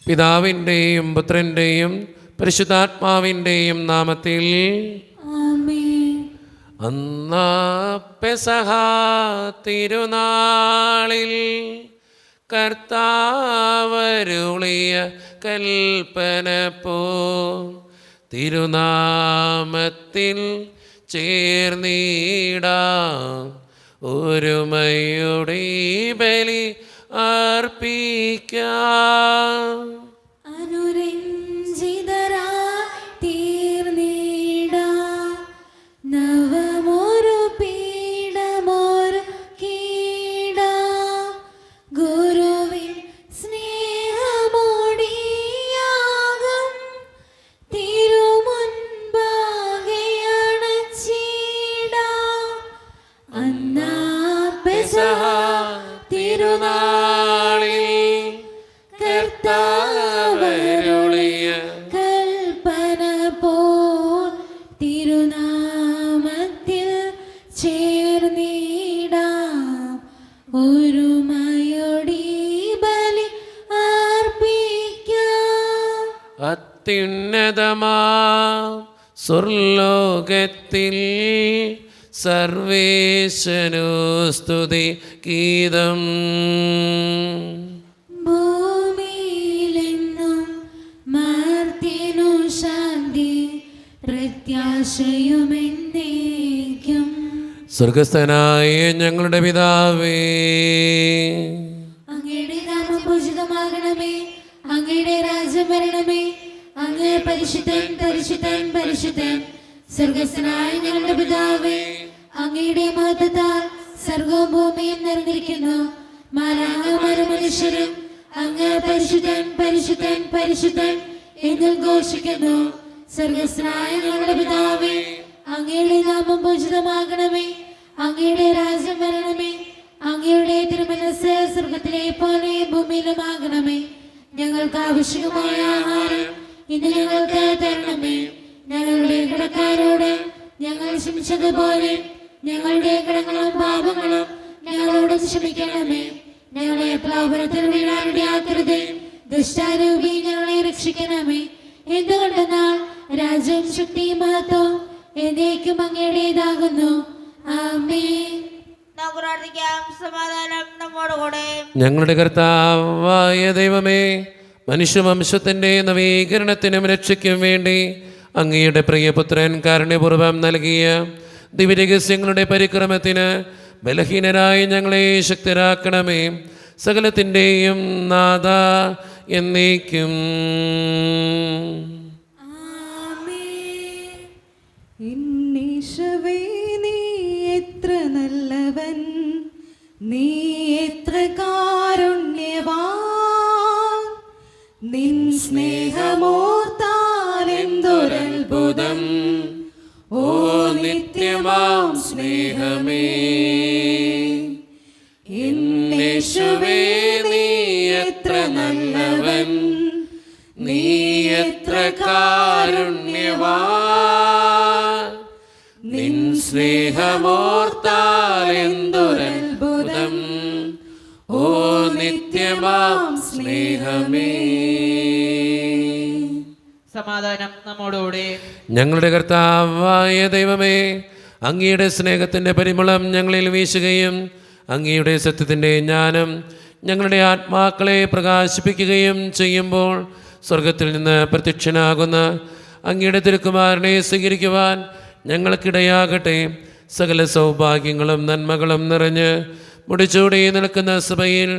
പിതാവിൻ്റെയും പുത്രൻ്റെയും പരിശുദ്ധാത്മാവിൻ്റെയും നാമത്തിൽ ആമേൻ. അന്നാ പെസഹ തിരുനാളിൽ കർത്താവരുളിയ കൽപ്പന പോ തിരുനാമത്തിൽ ചേർന്നിടാം ഒരുമയുടെ ബലി അർപ്പിക്കാം. അനുരഞ്ജിതരായി തീർന്നിടാം നവമൊരു പീഠമൊരുക്കിടാം ഗുരുവിൻ സ്നേഹമോടിയാകും തിരുമുൻപാകെ അണച്ചിടാം. അന്നാ പെസഹ തിരുനാളിൽ കർത്താവരുളിയ കൽപ്പന പോൽ തിരുനാമത്തിൽ ചേർന്നിടാം ഒരുമയോടെ ബലി അർപ്പിക്കാം. അത്യുന്നതമാ സ്വർലോകത്തിൽ സർവേശനു സ്തുതി ഗീതം. ഭൂമിയിലെന്നും മർത്യനു ശാന്തി പ്രത്യാശയുമെന്നേക്കും. സ്വർഗസ്ഥനായ ഞങ്ങളുടെ പിതാവേ, അങ്ങയുടെ നാമം പൂജിതമാകണമേ, അങ്ങയുടെ രാജ്യം വരണമേ, അങ്ങ് പരിശുദ്ധൻ പരിശുദ്ധൻ പരിശുദ്ധൻ. സ്വർഗസ്ഥനായ ഞങ്ങളുടെ പിതാവേ, അങ്ങയുടെ മഹത്വത്താൽ സ്വർഗവും ഭൂമിയും നിറഞ്ഞിരിക്കുന്നു. മാലാഖമാരും മനുഷ്യരും അങ്ങ് പരിശുദ്ധൻ പരിശുദ്ധൻ പരിശുദ്ധൻ എന്ന് ഘോഷിക്കുന്നു. സ്വർഗസ്ഥനായ ഞങ്ങളുടെ പിതാവേ, അങ്ങയുടെ നാമം പൂജിതമാകണമേ, അങ്ങയുടെ രാജ്യം വരണമേ, അങ്ങയുടെ തിരുമനസ്സ് സ്വർഗത്തിലെ പോലെ ഭൂമിയിലുമാകണമേ. ഞങ്ങൾക്ക് ആവശ്യമായ ആഹാരം ഇന്ന് ഞങ്ങൾക്ക് തരണമേ. ഞങ്ങളുടെ കടക്കാരോട് ഞങ്ങൾ ക്ഷമിച്ചതുപോലെ ഞങ്ങളുടെ കടങ്ങളും പാപങ്ങളും ഞങ്ങളോട് ക്ഷമിക്കണമേ. ഞങ്ങളെ പ്രലോഭനത്തിൽ വീഴാനിടയാക്കരുതേ, ദുഷ്ടാരൂപി ഞങ്ങളെ രക്ഷിക്കണമേ. എന്തുകൊണ്ടെന്നാൽ രാജ്യവും ശക്തിയും മഹത്വവും എന്നേക്കും അങ്ങയുടേതാകുന്നു. ആമേൻ. നമുക്ക് പ്രാർത്ഥിക്കാം. സമാധാനം നമ്മോടുകൂടെ. ഞങ്ങളുടെ കർത്താവായ ദൈവമേ, മനുഷ്യവംശത്തിൻ്റെ നവീകരണത്തിനും രക്ഷയ്ക്കും വേണ്ടി അങ്ങയുടെ പ്രിയപുത്രൻ കാരുണ്യപൂർവ്വം നൽകിയ ദിവ്യരഹസ്യങ്ങളുടെ പരിക്രമത്തിന് ബലഹീനരായി ഞങ്ങളെ ശക്തരാക്കണമേ. സകലത്തിൻ്റെയും നാഥ എന്നേക്കും. ആമേൻ. എന്നീശവേ, നീ എത്ര നല്ലവൻ, നീ എത്ര കാരുണ്യവാൻ. നിൻ സ്നേഹമോർത്താൽ എന്തൊരത്ഭുതം, ഓ നിത്യമാം സ്നേഹമേ. എന്നേശുവേ, നീ എത്ര നല്ലവൻ, നീ എത്ര കാരുണ്യവാൻ. നിൻ സ്നേഹമോർത്താൽ എന്തൊരത്ഭുതം, ഓ നിത്യമാം സ്നേഹമേ. സമാധാനം നമ്മോടുകൂടെ. ഞങ്ങളുടെ കർത്താവായ ദൈവമേ, അങ്ങയുടെ സ്നേഹത്തിൻ്റെ പരിമളം ഞങ്ങളിൽ വീശുകയും അങ്ങയുടെ സത്യത്തിൻ്റെ ജ്ഞാനം ഞങ്ങളുടെ ആത്മാക്കളെ പ്രകാശിപ്പിക്കുകയും ചെയ്യുമ്പോൾ സ്വർഗത്തിൽ നിന്ന് പ്രത്യക്ഷനാകുന്ന അങ്ങയുടെ തിരുക്കുമാരനെ സ്വീകരിക്കുവാൻ ഞങ്ങൾക്കിടയാകട്ടെ. സകല സൗഭാഗ്യങ്ങളും നന്മകളും നിറഞ്ഞ് മുടിച്ചൂടി നിൽക്കുന്ന സഭയിൽ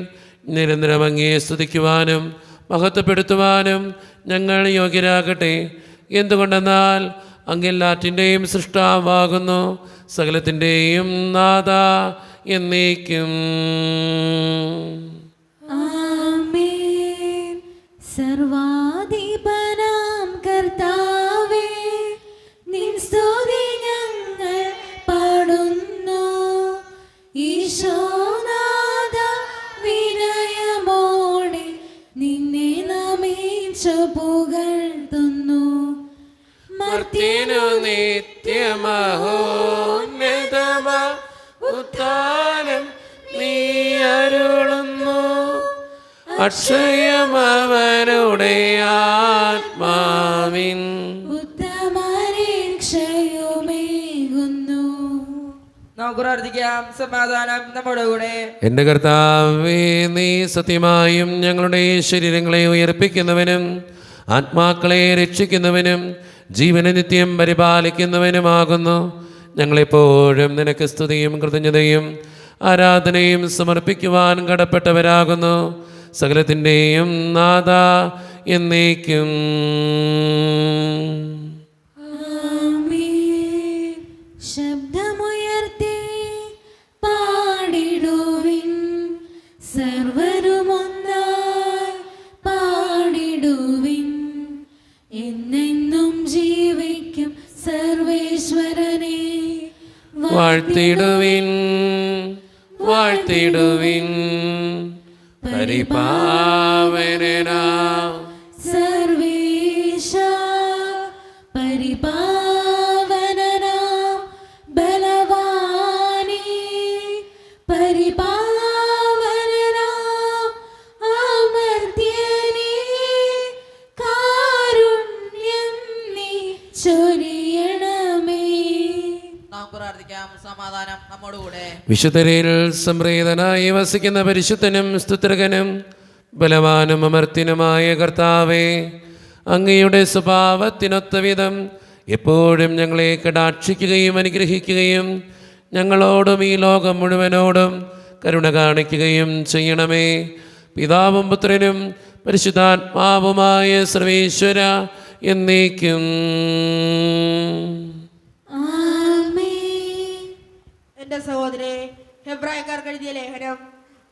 നിരന്തരം അങ്ങയെ സ്തുതിക്കുവാനും മഹത്വപ്പെടുത്തുവാനും ഞങ്ങൾ യോഗ്യരാകട്ടെ. എന്തുകൊണ്ടെന്നാൽ അങ്ങെല്ലാറ്റിൻ്റെയും സൃഷ്ടാവാകുന്നു, സകലത്തിൻ്റെയും നാഥ എന്നേക്കും. ആമേൻ. സർവാധിപനാം കർത്താവേ, നിൻ സ്തുതി ഞങ്ങൾ പാടുന്നു. ഈശോനാഥ, വിനയമോടെ നിന്നെ നമിച്ചു പുകഴ്ത്തുന്നു. മർത്യനു നിത്യമഹോന്നതമ ഉത്ഥാനം നീ അരുളുന്നു. അക്ഷയമവനുടെ ആത്മാവിൻ ഉത്തമരക്ഷയുമേകുന്നു. നമുക്ക് പ്രാർത്ഥിക്കാം. സമാധാനം നമ്മുടെ കൂടെ. എൻ്റെ കർത്താവേ, നീ സത്യമായും ഞങ്ങളുടെ ശരീരങ്ങളെ ഉയർപ്പിക്കുന്നവനും ആത്മാക്കളെ രക്ഷിക്കുന്നവനും ജീവനെ നിത്യം പരിപാലിക്കുന്നവനുമാകുന്നു. ഞങ്ങളെപ്പോഴും നിനക്ക് സ്തുതിയും കൃതജ്ഞതയും ആരാധനയും സമർപ്പിക്കുവാൻ കടപ്പെട്ടവരാകുന്നു. സകലത്തിൻ്റെയും നാഥ എന്നേക്കും. ആമേൻ. ശബ്ദമുയർത്തി പാടിടുവിൻ, സർവരുമൊന്നായി പാടിടുവിൻ. എന്നെന്നും ജീവിക്കും സർവേശ്വരനെ വാഴ്ത്തിടുവിൻ, വാഴ്ത്തിടുവിൻ. പരിപാവനനാം സർവേശ, പരിപാവനനാം ബലവാനേ, പരിപാവനനാം അമർത്യനേ, കാരുണ്യം നീ ചൊരിയണമേ. നമുക്ക് പ്രാർത്ഥിക്കാം. സമാധാനം നമ്മുടെ കൂടെ. വിശുദ്ധരിൽ സംപ്രീതനായി വസിക്കുന്ന പരിശുദ്ധനും സ്തുത്രകനും ബലവാനും അമർത്യനുമായ കർത്താവേ, അങ്ങയുടെ സ്വഭാവത്തിനൊത്ത വിധം എപ്പോഴും ഞങ്ങളെ കടാക്ഷിക്കുകയും അനുഗ്രഹിക്കുകയും ഞങ്ങളോടും ഈ ലോകം മുഴുവനോടും കരുണ കാണിക്കുകയും ചെയ്യണമേ. പിതാവും പുത്രനും പരിശുദ്ധാത്മാവുമായ സർവേശ്വര എന്നേക്കും. ആമേൻ. എൻ്റെ സഹോദരേ, ഹെബ്രായക്കാർക്ക് എഴുതിയ ലേഖനം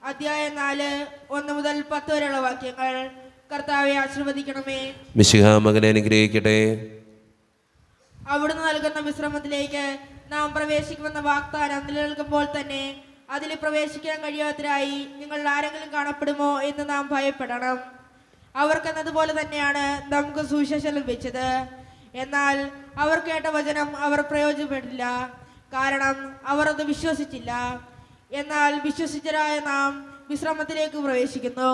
അധ്യായം 4 1 മുതൽ 10 വരെയുള്ള വാക്യങ്ങൾ കർത്താവെ ആശീർവദിക്കണമേ. മിശിഹാ മകനെ അനുഗ്രഹിക്കട്ടെ. അവിടുന്ന് നൽകുന്ന വിശ്രമത്തിലേക്ക് നാം പ്രവേശിക്കുമെന്ന വാഗ്ദാനം നിലനിൽക്കുമ്പോൾ തന്നെ അതിൽ പ്രവേശിക്കാൻ കഴിയാത്തവരായി നിങ്ങൾ ആരെങ്കിലും കാണപ്പെടുമോ എന്ന് നാം ഭയപ്പെടണം. അവർക്കെന്നതുപോലെ തന്നെയാണ് നമുക്ക് സുവിശേഷം ലഭിച്ചത്. എന്നാൽ അവർ കേട്ട വചനം അവർ പ്രയോജനപ്പെട്ടില്ല, കാരണം അവർ അത് വിശ്വസിച്ചില്ല. എന്നാൽ വിശ്വസിച്ചരായ നാം വിശ്രമത്തിലേക്ക് പ്രവേശിക്കുന്നു.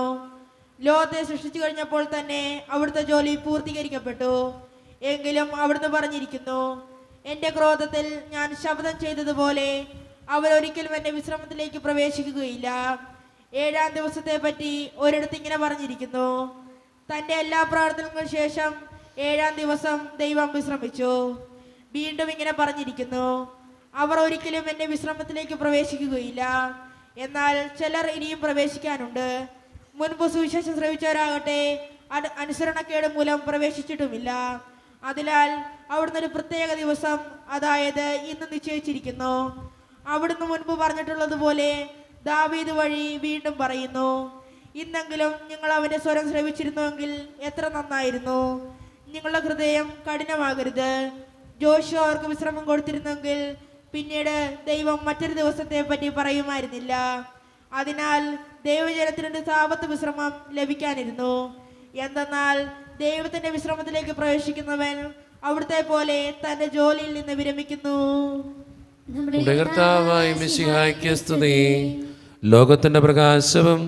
ലോകത്തെ സൃഷ്ടിച്ചു കഴിഞ്ഞപ്പോൾ തന്നെ അവിടുത്തെ ജോലി പൂർത്തീകരിക്കപ്പെട്ടു. എങ്കിലും അവിടുന്ന് പറഞ്ഞിരിക്കുന്നു, എൻ്റെ ക്രോധത്തിൽ ഞാൻ ശബ്ദം ചെയ്തതുപോലെ അവരൊരിക്കലും എൻ്റെ വിശ്രമത്തിലേക്ക് പ്രവേശിക്കുകയില്ല. 7-ാം ദിവസത്തെ പറ്റി ഒരിടത്ത് ഇങ്ങനെ പറഞ്ഞിരിക്കുന്നു, തൻ്റെ എല്ലാ പ്രാർത്ഥനകൾക്കും ശേഷം 7-ാം ദിവസം ദൈവം വിശ്രമിച്ചു. വീണ്ടും ഇങ്ങനെ പറഞ്ഞിരിക്കുന്നു, അവർ ഒരിക്കലും എൻ്റെ വിശ്രമത്തിലേക്ക് പ്രവേശിക്കുകയില്ല. എന്നാൽ ചിലർ ഇനിയും പ്രവേശിക്കാനുണ്ട്. മുൻപ് സുവിശേഷം ശ്രവിച്ചവരാകട്ടെ അനുസരണക്കേട് മൂലം പ്രവേശിച്ചിട്ടുമില്ല. അതിനാൽ അവിടുന്ന് ഒരു പ്രത്യേക ദിവസം, അതായത് ഇന്ന് നിശ്ചയിച്ചിരിക്കുന്നു. അവിടുന്ന് മുൻപ് പറഞ്ഞിട്ടുള്ളതുപോലെ ദാവീദ് വഴി വീണ്ടും പറയുന്നു, ഇന്നെങ്കിലും നിങ്ങൾ അവൻ്റെ സ്വരം ശ്രവിച്ചിരുന്നുവെങ്കിൽ എത്ര നന്നായിരുന്നു. നിങ്ങളുടെ ഹൃദയം കഠിനമാകരുത്. ജോഷുവ അവർക്ക് വിശ്രമം കൊടുത്തിരുന്നെങ്കിൽ പിന്നീട് ദൈവം മറ്റൊരു ദിവസത്തെ പറ്റി പറയുമായിരുന്നില്ല. അതിനാൽ ദൈവജനത്തിനൊരു സാബത്ത് വിശ്രമം ലഭിക്കാനിരുന്നു. എന്തെന്നാൽ ദൈവത്തിന്റെ വിശ്രമത്തിലേക്ക് പ്രവേശിക്കുന്നവൻ അവിടുത്തെ പോലെ തന്റെ ജോലിയിൽ നിന്ന് വിരമിക്കുന്നു. നമ്മുടെ കർത്താവായ മിശിഹായ്ക്ക് സ്തുതി. ലോകത്തിന്റെ പ്രകാശവും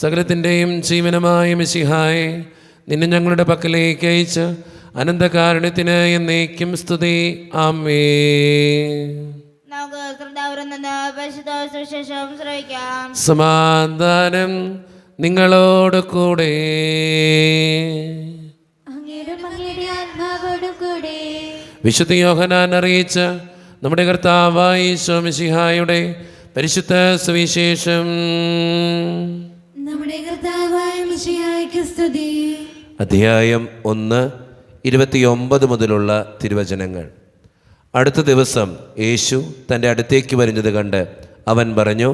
സകലത്തിൻ്റെയും ജീവനുമായ മിശിഹായെ, നിന്നെ ഞങ്ങളുടെ പക്കലേക്ക് അയച്ച അനന്തകാരുണ്യത്തിന് എന്നേക്കും സ്തുതി. ആമേൻ. നമുക്ക് ശ്രദ്ധാപുരം നിന്ന് പരിശുദ്ധ സുവിശേഷം ശ്രവിക്കാം. സമാധാനം നിങ്ങളോട് കൂടെ. അങ്ങയുടെ ആത്മാവോടും കൂടെ. വിശുദ്ധ യോഹന്നാൻ അറിയിച്ച നമ്മുടെ കർത്താവായ ഈശോ മിശിഹായുടെ പരിശുദ്ധ സുവിശേഷം. നമ്മുടെ കർത്താവായ മിശിഹായ്ക്ക് സ്തുതി. അധ്യായം 1 29 മുതലുള്ള തിരുവചനങ്ങൾ. അടുത്ത ദിവസം യേശു തൻ്റെ അടുത്തേക്ക് വരുന്നത് കണ്ട് അവൻ പറഞ്ഞു,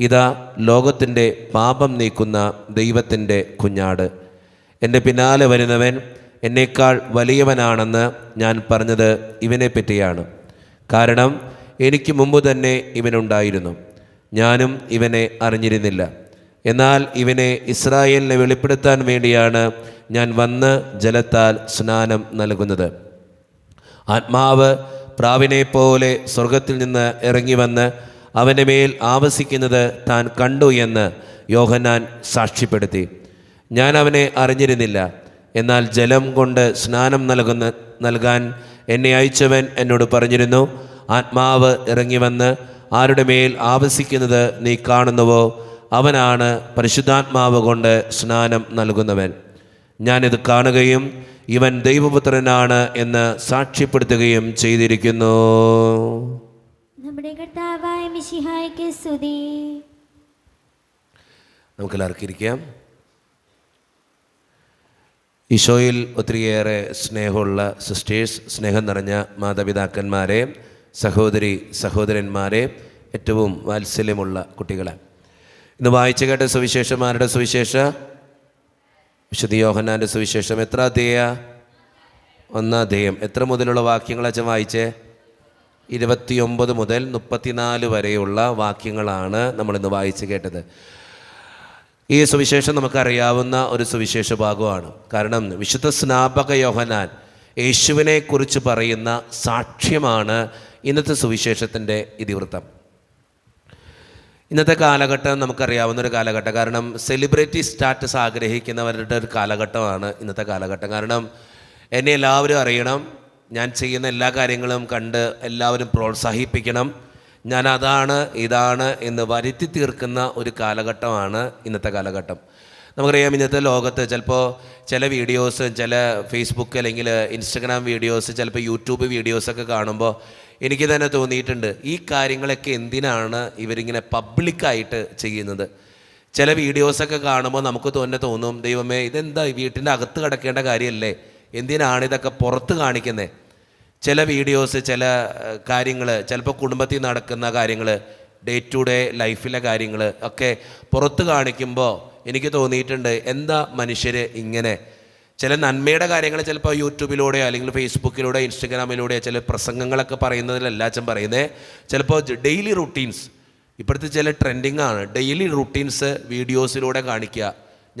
ഇതാ ലോകത്തിൻ്റെ പാപം നീക്കുന്ന ദൈവത്തിൻ്റെ കുഞ്ഞാട്. എൻ്റെ പിന്നാലെ വരുന്നവൻ എന്നേക്കാൾ വലിയവനാണെന്ന് ഞാൻ പറഞ്ഞത് ഇവനെ പറ്റിയാണ്. കാരണം എനിക്ക് മുമ്പ് തന്നെ ഇവനുണ്ടായിരുന്നു, ഞാനും ഇവനെ അറിഞ്ഞിരുന്നില്ല. എന്നാൽ ഇവനെ ഇസ്രായേലിനെ വെളിപ്പെടുത്താൻ വേണ്ടിയാണ് ഞാൻ വന്ന് ജലത്താൽ സ്നാനം നൽകുന്നത്. ആത്മാവ് പ്രാവിനെ പോലെ സ്വർഗത്തിൽ നിന്ന് ഇറങ്ങി വന്ന് അവൻ്റെ മേൽ ആവസിക്കുന്നത് താൻ കണ്ടു എന്ന് യോഹന്നാൻ സാക്ഷ്യപ്പെടുത്തി. ഞാൻ അവനെ അറിഞ്ഞിരുന്നില്ല. എന്നാൽ ജലം കൊണ്ട് സ്നാനം നൽകാൻ എന്നെ അയച്ചവൻ എന്നോട് പറഞ്ഞിരുന്നു, ആത്മാവ് ഇറങ്ങി വന്ന് ആരുടെ മേൽ ആവസിക്കുന്നത് നീ കാണുന്നുവോ അവനാണ് പരിശുദ്ധാത്മാവ് കൊണ്ട് സ്നാനം നൽകുന്നവൻ. ഞാനിത് കാണുകയും ഇവൻ ദൈവപുത്രനാണ് എന്ന് സാക്ഷ്യപ്പെടുത്തുകയും ചെയ്തിരിക്കുന്നു. നമ്മുടെ കർത്താവായ മിശിഹായ്ക്ക് സ്തുതി. നമുക്കെല്ലാവർക്കും ഇരിക്കാം. ഈശോയിൽ ഒത്തിരിയേറെ സ്നേഹമുള്ള സിസ്റ്റേഴ്സ്, സ്നേഹം നിറഞ്ഞ മാതാപിതാക്കന്മാരെ, സഹോദരി സഹോദരന്മാരെ, ഏറ്റവും വാത്സല്യമുള്ള കുട്ടികളെ, ഇന്ന് വായിച്ചു കേട്ട സുവിശേഷന്മാരുടെ സുവിശേഷ വിശുദ്ധ യോഹന്നാൻ്റെ സുവിശേഷം എത്ര അധ്യായ? 1 അധ്യായം. എത്ര മുതലുള്ള വാക്യങ്ങളാച്ചാൽ വായിച്ചേ? 29 മുതൽ 34 വരെയുള്ള വാക്യങ്ങളാണ് നമ്മളിന്ന് വായിച്ചു കേട്ടത്. ഈ സുവിശേഷം നമുക്കറിയാവുന്ന ഒരു സുവിശേഷ ഭാഗമാണ്. കാരണം വിശുദ്ധ സ്നാപക യോഹന്നാൻ യേശുവിനെ കുറിച്ച് പറയുന്ന സാക്ഷ്യമാണ് ഇന്നത്തെ സുവിശേഷത്തിൻ്റെ ഇതിവൃത്തം. ഇന്നത്തെ കാലഘട്ടം നമുക്കറിയാവുന്ന ഒരു കാലഘട്ടം. കാരണം സെലിബ്രിറ്റി സ്റ്റാറ്റസ് ആഗ്രഹിക്കുന്നവരുടെ ഒരു കാലഘട്ടമാണ് ഇന്നത്തെ കാലഘട്ടം. കാരണം എന്നെ എല്ലാവരും അറിയണം, ഞാൻ ചെയ്യുന്ന എല്ലാ കാര്യങ്ങളും കണ്ട് എല്ലാവരും പ്രോത്സാഹിപ്പിക്കണം, ഞാൻ അതാണ് ഇതാണ് എന്ന് വരുത്തി തീർക്കുന്ന ഒരു കാലഘട്ടമാണ് ഇന്നത്തെ കാലഘട്ടം. നമുക്കറിയാം, ഇന്നത്തെ ലോകത്ത് ചിലപ്പോൾ ചില വീഡിയോസ്, ചില ഫേസ്ബുക്ക് അല്ലെങ്കിൽ ഇൻസ്റ്റഗ്രാം വീഡിയോസ്, ചിലപ്പോൾ യൂട്യൂബ് വീഡിയോസൊക്കെ കാണുമ്പോൾ എനിക്ക് തന്നെ തോന്നിയിട്ടുണ്ട്, ഈ കാര്യങ്ങളൊക്കെ എന്തിനാണ് ഇവരിങ്ങനെ പബ്ലിക്കായിട്ട് ചെയ്യുന്നത്? ചില വീഡിയോസൊക്കെ കാണുമ്പോൾ നമുക്ക് തന്നെ തോന്നും, ദൈവമേ ഇതെന്താ വീട്ടിൻ്റെ അകത്ത് കിടക്കേണ്ട കാര്യമല്ലേ, എന്തിനാണ് ഇതൊക്കെ പുറത്ത് കാണിക്കുന്നത്? ചില വീഡിയോസ്, ചില കാര്യങ്ങൾ, ചിലപ്പോൾ കുടുംബത്തിൽ നടക്കുന്ന കാര്യങ്ങൾ, ഡേ ടു ഡേ ലൈഫിലെ കാര്യങ്ങൾ ഒക്കെ പുറത്ത് കാണിക്കുമ്പോൾ എനിക്ക് തോന്നിയിട്ടുണ്ട്, എന്താ മനുഷ്യർ ഇങ്ങനെ? ചില നന്മയുടെ കാര്യങ്ങൾ ചിലപ്പോൾ യൂട്യൂബിലൂടെയോ അല്ലെങ്കിൽ ഫേസ്ബുക്കിലൂടെ ഇൻസ്റ്റഗ്രാമിലൂടെയോ ചില പ്രസംഗങ്ങളൊക്കെ പറയുന്നതിലല്ല അച്ഛൻ പറയുന്നത്. ചിലപ്പോൾ ഡെയിലി റുട്ടീൻസ്, ഇപ്പോഴത്തെ ചില ട്രെൻഡിങ് ആണ്, ഡെയിലി റുട്ടീൻസ് വീഡിയോസിലൂടെ കാണിക്കുക.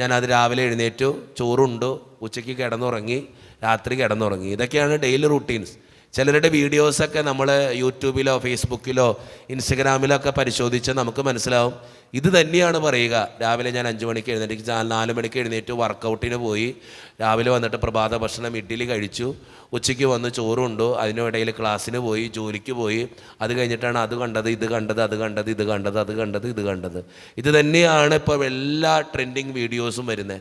ഞാനത് രാവിലെ എഴുന്നേറ്റു, ചോറുണ്ടു, ഉച്ചയ്ക്ക് കിടന്നുറങ്ങി, രാത്രി കിടന്നുറങ്ങി, ഇതൊക്കെയാണ് ഡെയിലി റുട്ടീൻസ്. ചിലരുടെ വീഡിയോസൊക്കെ നമ്മൾ യൂട്യൂബിലോ ഫേസ്ബുക്കിലോ ഇൻസ്റ്റഗ്രാമിലോ ഒക്കെ പരിശോധിച്ചാൽ നമുക്ക് മനസ്സിലാവും, ഇത് തന്നെയാണ് പറയുക. രാവിലെ ഞാൻ 5 മണിക്ക് എഴുന്നേറ്റ് 4 മണിക്ക് എഴുന്നേറ്റ് വർക്കൗട്ടിന് പോയി, രാവിലെ വന്നിട്ട് പ്രഭാത ഭക്ഷണം ഇഡ്ഡലി കഴിച്ചു, ഉച്ചയ്ക്ക് വന്ന് ചോറുണ്ടു, അതിനിടയിൽ ക്ലാസ്സിന് പോയി, ജോലിക്ക് പോയി, അത് കഴിഞ്ഞിട്ടാണ് അത് കണ്ടത്, ഇത് കണ്ടത്, അത് കണ്ടത്, ഇത് കണ്ടത്, അത് കണ്ടത്, ഇത് കണ്ടത്. ഇത് തന്നെയാണ് ഇപ്പോൾ എല്ലാ ട്രെൻഡിങ് വീഡിയോസും വരുന്നത്.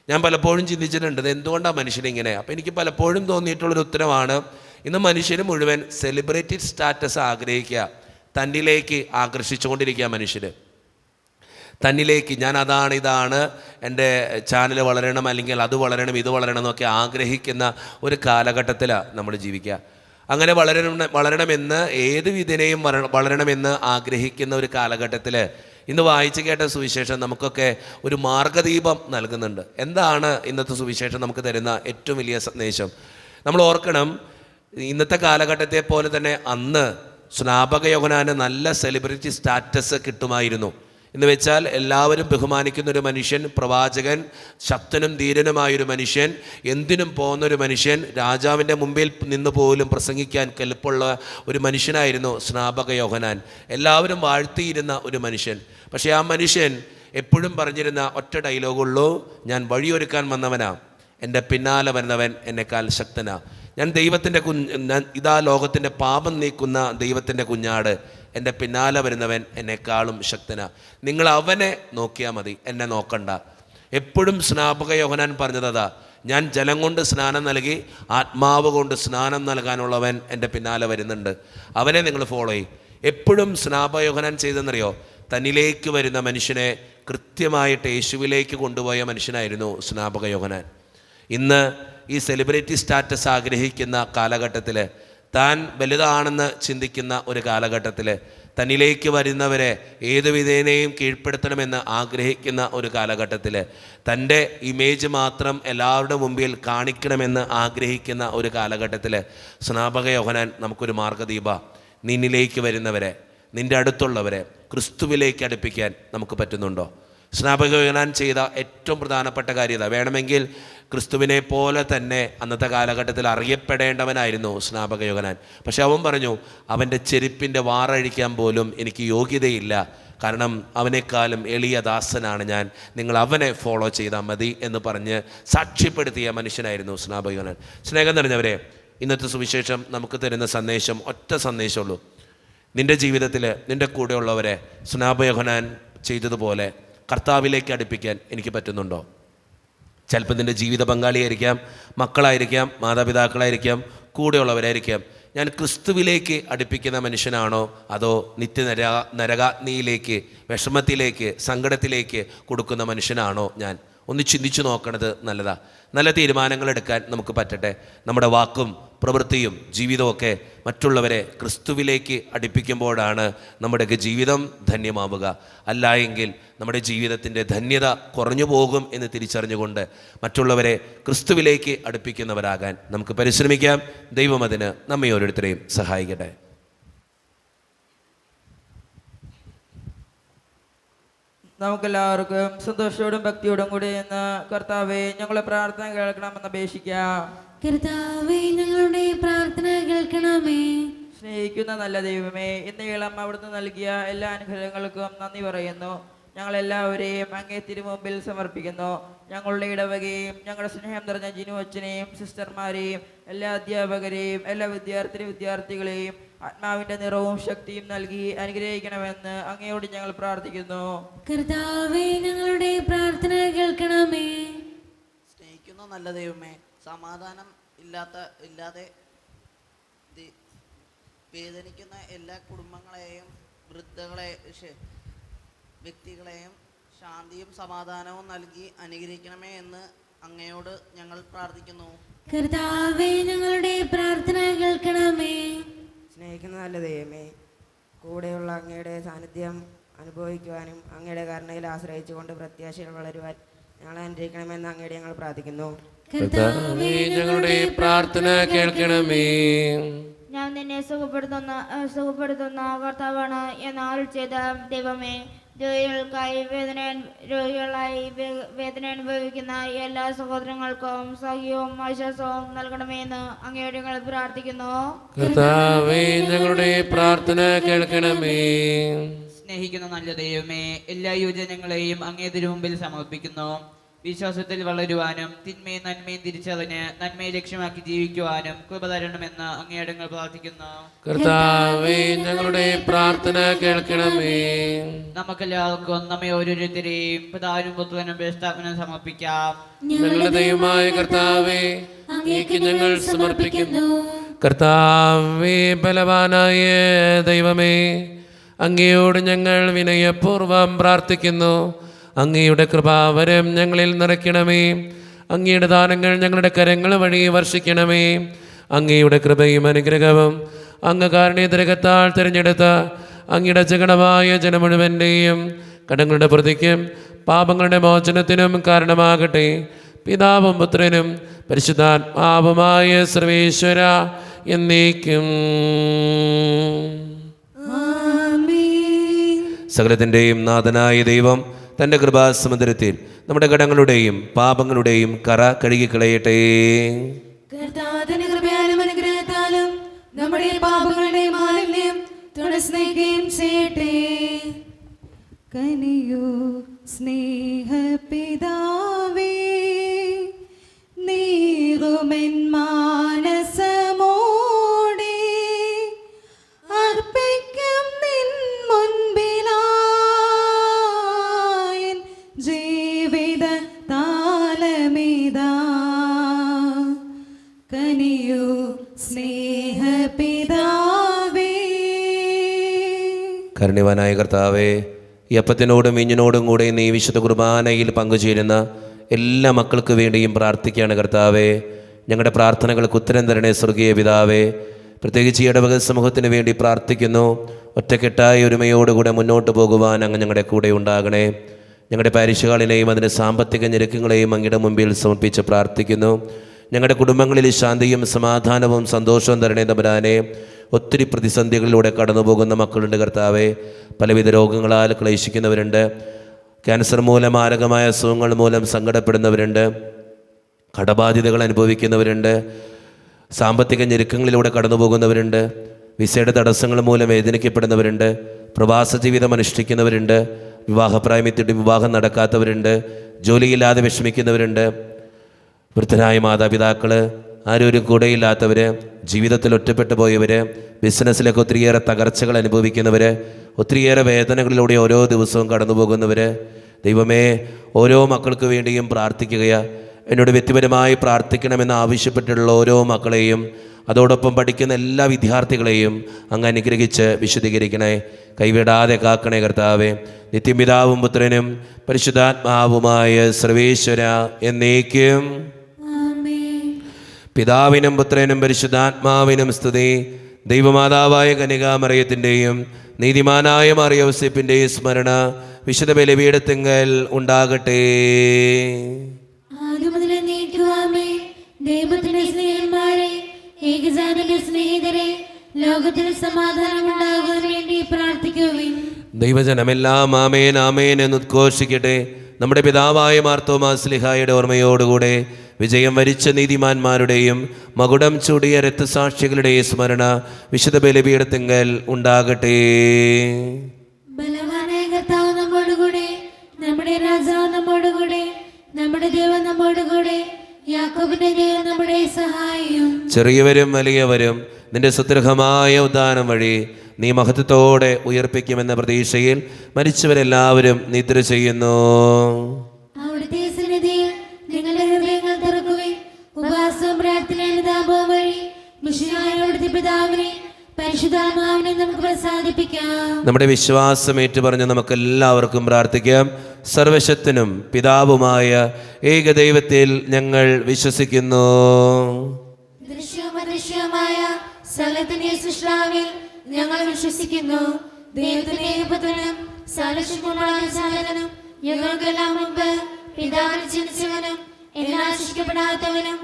ഞാൻ പലപ്പോഴും ചിന്തിച്ചിട്ടുണ്ട്, ഇത് എന്തുകൊണ്ടാണ് മനുഷ്യനിങ്ങനെ? അപ്പോൾ എനിക്ക് പലപ്പോഴും തോന്നിയിട്ടുള്ളൊരു ഉത്തരമാണ്, ഇന്ന് മനുഷ്യർ മുഴുവൻ സെലിബ്രിറ്റി സ്റ്റാറ്റസ് ആഗ്രഹിക്കുക, തന്നിലേക്ക് ആകർഷിച്ചുകൊണ്ടിരിക്കുക. മനുഷ്യർ തന്നിലേക്ക്, ഞാൻ അതാണ് ഇതാണ്, എൻ്റെ ചാനൽ വളരണം, അല്ലെങ്കിൽ അത് വളരണം, ഇത് വളരണം എന്നൊക്കെ ആഗ്രഹിക്കുന്ന ഒരു കാലഘട്ടത്തിലാണ് നമ്മൾ ജീവിക്കുക. അങ്ങനെ വളരണമെന്ന് ഏത് വിധേനയും വളരണമെന്ന് ആഗ്രഹിക്കുന്ന ഒരു കാലഘട്ടത്തിൽ ഇന്ന് വായിച്ചു കേട്ട സുവിശേഷം നമുക്കൊക്കെ ഒരു മാർഗദീപം നൽകുന്നുണ്ട്. എന്താണ് ഇന്നത്തെ സുവിശേഷം നമുക്ക് തരുന്ന ഏറ്റവും വലിയ സന്ദേശം? നമ്മൾ ഓർക്കണം, ഇന്നത്തെ കാലഘട്ടത്തെ പോലെ തന്നെ അന്ന് സ്നാപക യോഹന്നാന് നല്ല സെലിബ്രിറ്റി സ്റ്റാറ്റസ് കിട്ടുമായിരുന്നു. എന്ന് വെച്ചാൽ എല്ലാവരും ബഹുമാനിക്കുന്നൊരു മനുഷ്യൻ, പ്രവാചകൻ, ശക്തനും ധീരനുമായൊരു മനുഷ്യൻ, എന്തിനും പോകുന്നൊരു മനുഷ്യൻ, രാജാവിൻ്റെ മുമ്പിൽ നിന്ന് പോലും പ്രസംഗിക്കാൻ കെൽപ്പുള്ള ഒരു മനുഷ്യനായിരുന്നു സ്നാപക യോഹന്നാൻ. എല്ലാവരും വാഴ്ത്തിയിരുന്ന ഒരു മനുഷ്യൻ. പക്ഷേ ആ മനുഷ്യൻ എപ്പോഴും പറഞ്ഞിരുന്ന ഒറ്റ ഡയലോഗുള്ളൂ, ഞാൻ വഴിയൊരുക്കാൻ വന്നവനാ, എൻ്റെ പിന്നാലെ വരുന്നവൻ എന്നെക്കാൾ ശക്തനാ. ഞാൻ ദൈവത്തിൻ്റെ ഇതാ ലോകത്തിൻ്റെ പാപം നീക്കുന്ന ദൈവത്തിൻ്റെ കുഞ്ഞാട്, എൻ്റെ പിന്നാലെ വരുന്നവൻ എന്നെക്കാളും ശക്തനാ, നിങ്ങൾ അവനെ നോക്കിയാൽ മതി, എന്നെ നോക്കണ്ട. എപ്പോഴും സ്നാപക യോഹന്നാൻ പറഞ്ഞതാ, ഞാൻ ജലം കൊണ്ട് സ്നാനം നൽകി ആത്മാവ് കൊണ്ട് സ്നാനം നൽകാനുള്ളവൻ എൻ്റെ പിന്നാലെ വരുന്നുണ്ട്, അവനെ നിങ്ങൾ ഫോളോ ചെയ്യും. എപ്പോഴും സ്നാപക യോഹന്നാൻ ചെയ്തെന്നറിയോ? തന്നിലേക്ക് വരുന്ന മനുഷ്യനെ കൃത്യമായിട്ട് യേശുവിലേക്ക് കൊണ്ടുപോയ മനുഷ്യനായിരുന്നു സ്നാപക യോഹന്നാൻ. ഇന്ന് ഈ സെലിബ്രിറ്റി സ്റ്റാറ്റസ് ആഗ്രഹിക്കുന്ന കാലഘട്ടത്തിൽ, താൻ വലുതാണെന്ന് ചിന്തിക്കുന്ന ഒരു കാലഘട്ടത്തിൽ, തന്നിലേക്ക് വരുന്നവരെ ഏതു വിധേനയും കീഴ്പ്പെടുത്തണമെന്ന് ആഗ്രഹിക്കുന്ന ഒരു കാലഘട്ടത്തിൽ, തൻ്റെ ഇമേജ് മാത്രം എല്ലാവരുടെ മുമ്പിൽ കാണിക്കണമെന്ന് ആഗ്രഹിക്കുന്ന ഒരു കാലഘട്ടത്തിൽ സ്നാപക യോഹന്നാൻ നമുക്കൊരു മാർഗദീപ. നിന്നിലേക്ക് വരുന്നവരെ, നിൻ്റെ അടുത്തുള്ളവരെ ക്രിസ്തുവിലേക്ക് അടുപ്പിക്കാൻ നമുക്ക് പറ്റുന്നുണ്ടോ? സ്നാപക യോഹന്നാൻ ചെയ്ത ഏറ്റവും പ്രധാനപ്പെട്ട കാര്യത, വേണമെങ്കിൽ ക്രിസ്തുവിനെ പോലെ തന്നെ അന്നത്തെ കാലഘട്ടത്തിൽ അറിയപ്പെടേണ്ടവനായിരുന്നു സ്നാപക യോഹന്നാൻ. പക്ഷെ അവൻ പറഞ്ഞു, അവൻ്റെ ചെരുപ്പിൻ്റെ വാറഴിക്കാൻ പോലും എനിക്ക് യോഗ്യതയില്ല, കാരണം അവനേക്കാളും എളിയ ദാസനാണ് ഞാൻ, നിങ്ങൾ അവനെ ഫോളോ ചെയ്താൽ മതി എന്ന് പറഞ്ഞ് സാക്ഷ്യപ്പെടുത്തിയ മനുഷ്യനായിരുന്നു സ്നാപക യോഹന്നാൻ. സ്നേഹം നിറഞ്ഞവരെ, ഇന്നത്തെ സുവിശേഷം നമുക്ക് തരുന്ന സന്ദേശം ഒറ്റ സന്ദേശമുള്ളൂ. നിൻ്റെ ജീവിതത്തിൽ നിൻ്റെ കൂടെയുള്ളവരെ സ്നാപക യോഹന്നാൻ ചെയ്തതുപോലെ കർത്താവിലേക്ക് അടുപ്പിക്കാൻ എനിക്ക് പറ്റുന്നുണ്ടോ? ചിലപ്പോൾ നിൻ്റെ ജീവിത പങ്കാളിയായിരിക്കാം, മക്കളായിരിക്കാം, മാതാപിതാക്കളായിരിക്കാം, കൂടെയുള്ളവരായിരിക്കാം. ഞാൻ ക്രിസ്തുവിലേക്ക് അടുപ്പിക്കുന്ന മനുഷ്യനാണോ, അതോ നരകാഗ്നിയിലേക്ക്, വിഷമത്തിലേക്ക്, സങ്കടത്തിലേക്ക് കൊടുക്കുന്ന മനുഷ്യനാണോ ഞാൻ? ഒന്ന് ചിന്തിച്ചു നോക്കണത് നല്ലതാണ്. നല്ല തീരുമാനങ്ങൾ എടുക്കാൻ നമുക്ക് പറ്റട്ടെ. നമ്മുടെ വാക്കും പ്രവൃത്തിയും ജീവിതമൊക്കെ മറ്റുള്ളവരെ ക്രിസ്തുവിലേക്ക് അടുപ്പിക്കുമ്പോഴാണ് നമ്മുടെയൊക്കെ ജീവിതം ധന്യമാവുക. അല്ല എങ്കിൽ നമ്മുടെ ജീവിതത്തിൻ്റെ ധന്യത കുറഞ്ഞു പോകും എന്ന് തിരിച്ചറിഞ്ഞുകൊണ്ട് മറ്റുള്ളവരെ ക്രിസ്തുവിലേക്ക് അടുപ്പിക്കുന്നവരാകാൻ നമുക്ക് പരിശ്രമിക്കാം. ദൈവം അതിന് നമ്മെ ഓരോരുത്തരെയും സഹായിക്കട്ടെ. നമുക്കെല്ലാവർക്കും സന്തോഷത്തോടും ഭക്തിയോടും കൂടി എന്ന് കർത്താവെ ഞങ്ങളെ പ്രാർത്ഥന കേൾക്കണമെന്ന് അപേക്ഷിക്കാം. കർത്താവേ, ഞങ്ങളുടെ പ്രാർത്ഥന കേൾക്കണമേ. സ്നേഹിക്കുന്ന നല്ല ദൈവമേ, ഇന്നേളം അവിടുന്ന് നൽകിയ എല്ലാ അനുഗ്രഹങ്ങൾക്കും നന്ദി പറയുന്നു. ഞങ്ങളെല്ലാവരെയും അങ്ങേ തിരുമുമ്പിൽ സമർപ്പിക്കുന്നു. ഞങ്ങളുടെ ഇടവകയും ഞങ്ങളുടെ സ്നേഹം നിറഞ്ഞ ജിനു അച്ഛനെയും സിസ്റ്റർമാരെയും എല്ലാ അധ്യാപകരെയും എല്ലാ വിദ്യാർത്ഥികളെയും ആത്മാവിന്റെ നിറവും ശക്തിയും നൽകി അനുഗ്രഹിക്കണമെന്ന് അങ്ങയോട് ഞങ്ങൾ പ്രാർത്ഥിക്കുന്നു. കർത്താവേ, ഞങ്ങളുടെ പ്രാർത്ഥന കേൾക്കണമേ. സ്നേഹിക്കുന്ന നല്ല ദൈവമേ, സമാധാനം ഇല്ലാതെ വേദനിക്കുന്ന എല്ലാ കുടുംബങ്ങളെയും വ്യക്തികളെയും ശാന്തിയും സമാധാനവും നൽകി അനുഗ്രഹിക്കണമേ എന്ന് അങ്ങയോട് ഞങ്ങൾ പ്രാർത്ഥിക്കുന്നു. കർത്താവേ, ഞങ്ങളുടെ പ്രാർത്ഥന കേൾക്കണമേ. സ്നേഹിക്കുന്ന നല്ല ദൈവമേ, കൂടെയുള്ള അങ്ങയുടെ സാന്നിധ്യം അനുഭവിക്കുവാനും അങ്ങയുടെ കരുണയിൽ ആശ്രയിച്ചുകൊണ്ട് പ്രത്യാശയിൽ വളരുവാൻ ഞങ്ങളെ അനുഗ്രഹിക്കണമെന്ന് അങ്ങയുടെ ഞങ്ങൾ പ്രാർത്ഥിക്കുന്നു. കർത്താവേ, ഞങ്ങളുടെ പ്രാർത്ഥന കേൾക്കണമേ. ഞാൻ നിന്നെ സുഖപ്പെടുത്തുന്ന കർത്താവാണ് എന്ന് അരുൾ ചെയ്ത ദൈവമേ, രോഗികളായി വേദന അനുഭവിക്കുന്ന എല്ലാ സഹോദരങ്ങൾക്കും സഹ്യവും ആശ്വാസവും നൽകണമെന്ന് അങ്ങയോട് ഞങ്ങൾ പ്രാർത്ഥിക്കുന്നു. കർത്താവേ, ഞങ്ങളുടെ പ്രാർത്ഥന കേൾക്കണമേ. സ്നേഹിക്കുന്ന നല്ല ദൈവമേ, എല്ലാ യുവജനങ്ങളെയും അങ്ങേ തിരുമുമ്പിൽ സമർപ്പിക്കുന്നു. വിശ്വാസത്തിൽ വളരുവാനും തിന്മയും നന്മയും തിരിച്ചറിഞ്ഞ് നന്മയെ ലക്ഷ്യമാക്കി ജീവിക്കുവാനും കൃപ തരണമെന്ന് അങ്ങയോട് ഞങ്ങൾ പ്രാർത്ഥിക്കുന്നു. കർത്താവേ, ഞങ്ങളുടെ പ്രാർത്ഥന കേൾക്കണമേ. നമുക്കെല്ലാവർക്കും നമ്മെ ഓരോരുത്തരെയും പിതാവിനും പുത്രനും പരിശുദ്ധാത്മാവിനും സമർപ്പിക്കാം. ഞങ്ങളുടെ ദൈവമായ കർത്താവേ, അങ്ങേക്ക് ഞങ്ങൾ സമർപ്പിക്കുന്നു. കർത്താവേ, ബലവാനായ ദൈവമേ, അങ്ങയോട് ഞങ്ങൾ വിനയപൂർവ്വം പ്രാർത്ഥിക്കുന്നു. അങ്ങയുടെ കൃപാവരം ഞങ്ങളിൽ നിറയ്ക്കണമേ. അങ്ങയുടെ ദാനങ്ങൾ ഞങ്ങളുടെ കരങ്ങൾ വഴി വർഷിക്കണമേ. അങ്ങയുടെ കൃപയും അനുഗ്രഹവും അങ്ങ് കാരുണ്യത്തിരകത്താൽ തിരഞ്ഞെടുത്ത അങ്ങയുടെ ജഗണമായ ജനം മുഴുവൻ്റെയും കടങ്ങളുടെ പ്രതിക്കും പാപങ്ങളുടെ മോചനത്തിനും കാരണമാകട്ടെ. പിതാവും പുത്രനും പരിശുദ്ധാത്മാവുമായ സർവേശ്വര എന്നേക്കും. സകലത്തിൻ്റെയും നാഥനായ ദൈവം തൻ്റെ കൃപാസമുദ്രത്തിൽ നമ്മുടെ കടങ്ങളുടെയും പാപങ്ങളുടെയും കറ കഴുകിക്കളയട്ടെ. കർത്താവിന്റെ കൃപയാലും അനുഗ്രഹത്താലും നമ്മുടെ പാപങ്ങളുടെ മാലിന്യം തുടസ്നേഹിക്കുകയും ചെയ്യട്ടെ. കനിയോ സ്നേഹപിതാവേ, നീറുമെൻ മാനസമോടെ അർപ്പിക്കും നിൻ മുൻപിലായി ജീവിത താലമിതാ. കനിയോ സ്നേഹപിതാവേ. കരുണ്യവാനായ കർത്താവേ, ഈ അപ്പത്തിനോടും വീഞ്ഞിനോടും കൂടെ നീ വിശുദ്ധ കുർബാനയിൽ പങ്കുചേരുന്ന എല്ലാ മക്കൾക്ക് വേണ്ടിയും പ്രാർത്ഥിക്കുകയാണ് കർത്താവേ. ഞങ്ങളുടെ പ്രാർത്ഥനകൾക്ക് ഉത്തരം തരണേ സ്വർഗീയ പിതാവേ. പ്രത്യേകിച്ച് ഈ ഇടവക സമൂഹത്തിന് വേണ്ടി പ്രാർത്ഥിക്കുന്നു. ഒറ്റക്കെട്ടായ ഒരുമയോടുകൂടെ മുന്നോട്ട് പോകുവാൻ അങ്ങ് ഞങ്ങളുടെ കൂടെ ഉണ്ടാകണേ. ഞങ്ങളുടെ പാരിഷുകാളിനെയും അതിൻ്റെ സാമ്പത്തിക ഞെരുക്കങ്ങളെയും അങ്ങയുടെ മുമ്പിൽ സമർപ്പിച്ച് പ്രാർത്ഥിക്കുന്നു. ഞങ്ങളുടെ കുടുംബങ്ങളിൽ ശാന്തിയും സമാധാനവും സന്തോഷവും തരണേ തമ്പുരാനെ. ഒത്തിരി പ്രതിസന്ധികളിലൂടെ കടന്നു പോകുന്ന മക്കളുണ്ട് കർത്താവേ. പലവിധ രോഗങ്ങളാൽ ക്ലേശിക്കുന്നവരുണ്ട്. ക്യാൻസർ മൂലം, മാരകമായ അസുഖങ്ങൾ മൂലം സങ്കടപ്പെടുന്നവരുണ്ട്. കടബാധ്യതകൾ അനുഭവിക്കുന്നവരുണ്ട്. സാമ്പത്തിക ഞെരുക്കങ്ങളിലൂടെ കടന്നു പോകുന്നവരുണ്ട്. വിസയുടെ തടസ്സങ്ങൾ മൂലം വേദനിക്കപ്പെടുന്നവരുണ്ട്. പ്രവാസ ജീവിതം അനുഷ്ഠിക്കുന്നവരുണ്ട്, വിവാഹപ്രായമെത്തിയിട്ട് വിവാഹം നടക്കാത്തവരുണ്ട്, ജോലിയില്ലാതെ വിഷമിക്കുന്നവരുണ്ട്, വൃദ്ധരായ മാതാപിതാക്കൾ, ആരോരും കൂടെയില്ലാത്തവർ, ജീവിതത്തിൽ ഒറ്റപ്പെട്ടു പോയവർ, ബിസിനസ്സിലൊക്കെ ഒത്തിരിയേറെ തകർച്ചകൾ അനുഭവിക്കുന്നവർ, ഒത്തിരിയേറെ വേദനകളിലൂടെ ഓരോ ദിവസവും കടന്നു പോകുന്നവർ. ദൈവമേ, ഓരോ മക്കൾക്ക് വേണ്ടിയും പ്രാർത്ഥിക്കുകയാണ്. എന്നോട് വ്യക്തിപരമായി പ്രാർത്ഥിക്കണമെന്ന് ആവശ്യപ്പെട്ടിട്ടുള്ള ഓരോ മക്കളെയും അതോടൊപ്പം പഠിക്കുന്ന എല്ലാ വിദ്യാർത്ഥികളെയും അങ്ങ് അനുഗ്രഹിച്ച് വിശുദ്ധീകരിക്കണേ. കൈവിടാതെ കാക്കണേ കർത്താവേ. നിത്യപിതാവും പുത്രനും പരിശുദ്ധാത്മാവുമായ സർവേശ്വര എന്നേക്കും. പിതാവിനും പുത്രനും പരിശുദ്ധാത്മാവിനും സ്തുതി. ദൈവമാതാവായ കന്യകാമറിയത്തിൻ്റെയും നീതിമാനായ മറിയൗസേപ്പിൻ്റെയും സ്മരണ വിശുദ്ധ ബലിപീഠത്തിങ്കൽ ഉണ്ടാകട്ടെ. ദൈവത്തിന്റെ സ്നേഹന്മാരെ, ഏകജാതന്റെ സ്നേഹിതരെ, ലോകത്തിൽ സമാധാനം ഉണ്ടാകാൻ വേണ്ടി പ്രാർത്ഥിക്കുവിൻ. ദൈവജനമെല്ലാം ആമേൻ ആമേൻ എന്ന് ഉദ്ഘോഷിക്കട്ടെ. നമ്മുടെ പിതാവായ മാർത്തോമാ ശ്ലീഹായുടെ ഓർമ്മയോടുകൂടെ വിജയം വരിച്ച നീതിമാന്മാരുടെയും മകുടം ചൂടിയ രക്തസാക്ഷികളുടെയും സ്മരണ വിശുദ്ധ ബലിപീഠത്തിങ്കൽ ഉണ്ടാകട്ടെ. ബലവാനായ കർത്താവ് നമ്മോടുകൂടെ, നമ്മുടെ രാജാവ് നമ്മോടുകൂടെ, നമ്മുടെ ദൈവം നമ്മോടുകൂടെ, യാക്കോബിന്റെ ദൈവം നമ്മുടെ സഹായം. ചെറിയവരും വലിയവരും നിന്റെ സുദൃഢമായ ഉദ്ധാനം വഴി നീ മഹത്വത്തോടെ ഉയർപ്പിക്കുമെന്ന പ്രതീക്ഷയിൽ മരിച്ചവരെല്ലാവരും നിദ്ര ചെയ്യുന്നു. അവിടുത്തെ സന്നിധിയിൽ നിങ്ങളുടെ ഹൃദയങ്ങൾ തുറക്കുകയും ഉപവാസവും പ്രാർത്ഥനയും അനുതാപവും വഴി മിശിഹായ അവിടുത്തെ പിതാവിനെ പരിശുദ്ധാത്മാവിനെ നമുക്ക് പ്രസാദിപ്പിക്കാം. നമ്മുടെ വിശ്വാസം ഏറ്റുപറഞ്ഞ് നമുക്ക് എല്ലാവർക്കും പ്രാർത്ഥിക്കാം. സർവശക്തനും പിതാവുമായ ഏകദൈവത്തിൽ ഞങ്ങൾ വിശ്വസിക്കുന്നു. ദൃശ്യവും അദൃശ്യവുമായ സകലത്തിന്റെ സൃഷ്ടാവിൽ ഞങ്ങൾ വിശ്വസിക്കുന്നു. ദൈവത്തിന്റെ പുത്രനും സർവശക്തനുമായ ജാതകനും ഞങ്ങൾക്കെല്ലാം മുമ്പ് പിതാവിൽ ജനിച്ചവനും എല്ലാം ശിക്ഷിക്കപ്പെടാത്തവനും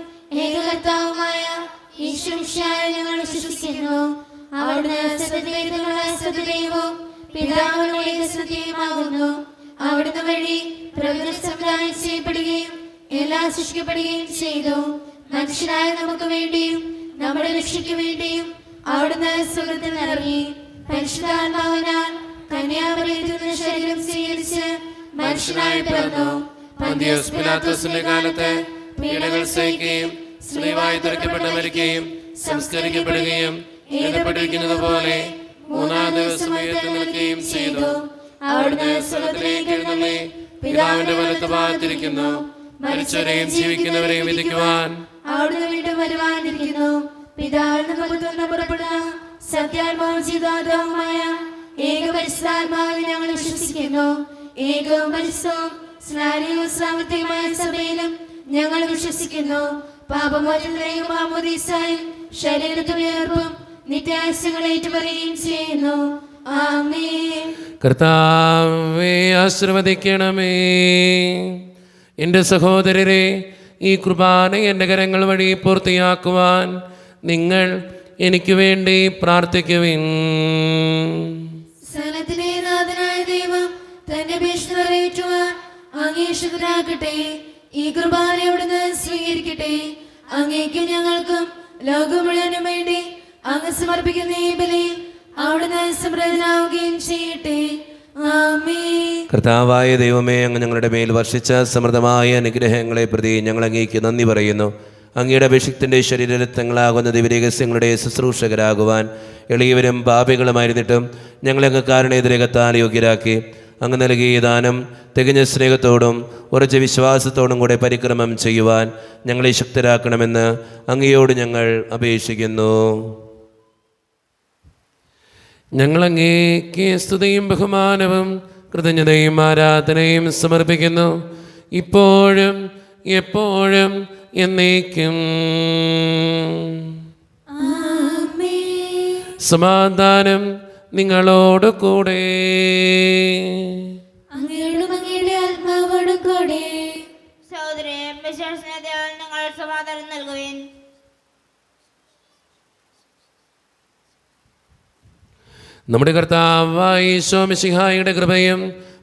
ഏകകർത്താവുമായ ഈശ്വരൻ ഞങ്ങൾ വിശ്വസിക്കുന്നു. അവിടുന്ന് സത്യദൈവവും പിതാവിനോട് ഏകസത്യമാകുന്നു. അവിടുന്ന് വഴി പ്രപഞ്ചം സംവിധാനം ചെയ്യപ്പെടുകയും എല്ലാം സൃഷ്ടിക്കപ്പെടുകയും ചെയ്തു. മനുഷ്യരായ നമുക്ക് വേണ്ടിയും നമ്മുടെ രക്ഷയ്ക്ക് വേണ്ടിയും അവിടുന്ന് സ്വർഗ്ഗത്തിൽ ഇറങ്ങി പരിശുദ്ധാത്മാവിനാൽ കന്യാമറിയത്തിൽ ശരീരം സ്വീകരിച്ച് മനുഷ്യനായി പിറന്നു. പന്തിയോസ് പിലാത്തോസിന്റെ കാലത്ത് പീഡകൾ സഹിക്കുകയും സ്ലീവായി തുറക്കപ്പെട്ട് മരിക്കുകയും സംസ്കരിക്കപ്പെടുകയും എഴുതപ്പെട്ടിരിക്കുന്നത് പോലെ മൂന്നാം ദിവസം ഉയർത്തെഴുന്നേൽക്കുകയും ചെയ്തു. അവിടുന്ന് സ്വർഗ്ഗത്തിലേക്ക് എഴുന്നള്ളി പിതാവിന്റെ വലത്ത് ഭാഗത്തിരിക്കുന്നു. മരിച്ചവരെയും ജീവിക്കുന്നവരെയും വിധിക്കുവാൻ അവിടുന്ന് വീണ്ടും വരുവാനിരിക്കുന്നു. പിതാവിൽ നിന്ന് പുറപ്പെടുന്ന സത്യാത്മാവും ജീവാത്മാവുമായ ഏകപരിശുദ്ധാത്മാവിൽ ഞങ്ങൾ വിശ്വസിക്കുന്നു. ഏകവും പരിശുദ്ധവും സ്നാനവും സാമ്പത്തികമായ സഭയിലും ഞങ്ങൾ വിശ്വസിക്കുന്നു. പാപമോചനത്തിലേക്കും മാമോദീസായും ശരീരത്തിന്റെ ഉയർപ്പും നിത്യായുസ്സുകളെ ഏറ്റുപറയുകയും ചെയ്യുന്നു. ആമേൻ. കർത്താവേ ആശീർവദിക്കണമേ. എൻ്റെ സഹോദരരെ, ഈ കുർബാന എൻ്റെ കരങ്ങൾ വഴി പൂർത്തിയാക്കുവാൻ നിങ്ങൾ എനിക്ക് വേണ്ടി പ്രാർത്ഥിക്കുവിൻ. സകലത്തിലെ നാഥനായ ദൈവം തന്റെ അപേക്ഷ നിറവേറ്റുവാൻ അങ്ങേ ശുദ്ധരാക്കട്ടെ. ഈ കുർബാന അവിടുന്ന് സ്വീകരിക്കട്ടെ. അങ്ങേക്കും ഞങ്ങൾക്കും ലോകം മുഴുവനും വേണ്ടി അങ്ങ് സമർപ്പിക്കുന്ന ഈ ബലിയിൽ അവിടുന്ന് സമൃദ്ധനാവുകയും ചെയ്യട്ടെ. ആമേൻ. കർത്താവായ ദൈവമേ, അങ്ങ് ഞങ്ങളുടെ മേൽ വർഷിച്ച സമൃദ്ധമായ അനുഗ്രഹങ്ങളെ പ്രതി ഞങ്ങൾ അങ്ങേക്ക് നന്ദി പറയുന്നു. അങ്ങയുടെ അഭിഷിക്തൻ്റെ ശരീരരത്നങ്ങളാകുന്ന ദിവ്യരഹസ്യങ്ങളുടെ ശുശ്രൂഷകരാകുവാൻ എളിയവരും പാപികളുമായിരുന്നിട്ടും ഞങ്ങളെ അങ്ങ് കാരുണ്യതിരകത്താൽ യോഗ്യരാക്കി. അങ്ങ് നൽകിയ ദാനം തികഞ്ഞ സ്നേഹത്തോടും ഉറച്ച വിശ്വാസത്തോടും കൂടെ പരിക്രമം ചെയ്യുവാൻ ഞങ്ങളെ ശക്തരാക്കണമെന്ന് അങ്ങയോട് ഞങ്ങൾ അപേക്ഷിക്കുന്നു. ഞങ്ങളങ്ങേക്ക് സ്തുതിയും ബഹുമാനവും കൃതജ്ഞതയും ആരാധനയും സമർപ്പിക്കുന്നു, ഇപ്പോഴും എപ്പോഴും എന്നേക്കും. സമാധാനം നിങ്ങളോട് കൂടെ. സഹോദരൻ വിശ്വാസത്തിൽ നിങ്ങൾ സമാധാനം നൽകുവിൻ. നമ്മുടെ കർത്താവായ ഈശോ മിശിഹായുടെ കൃപയും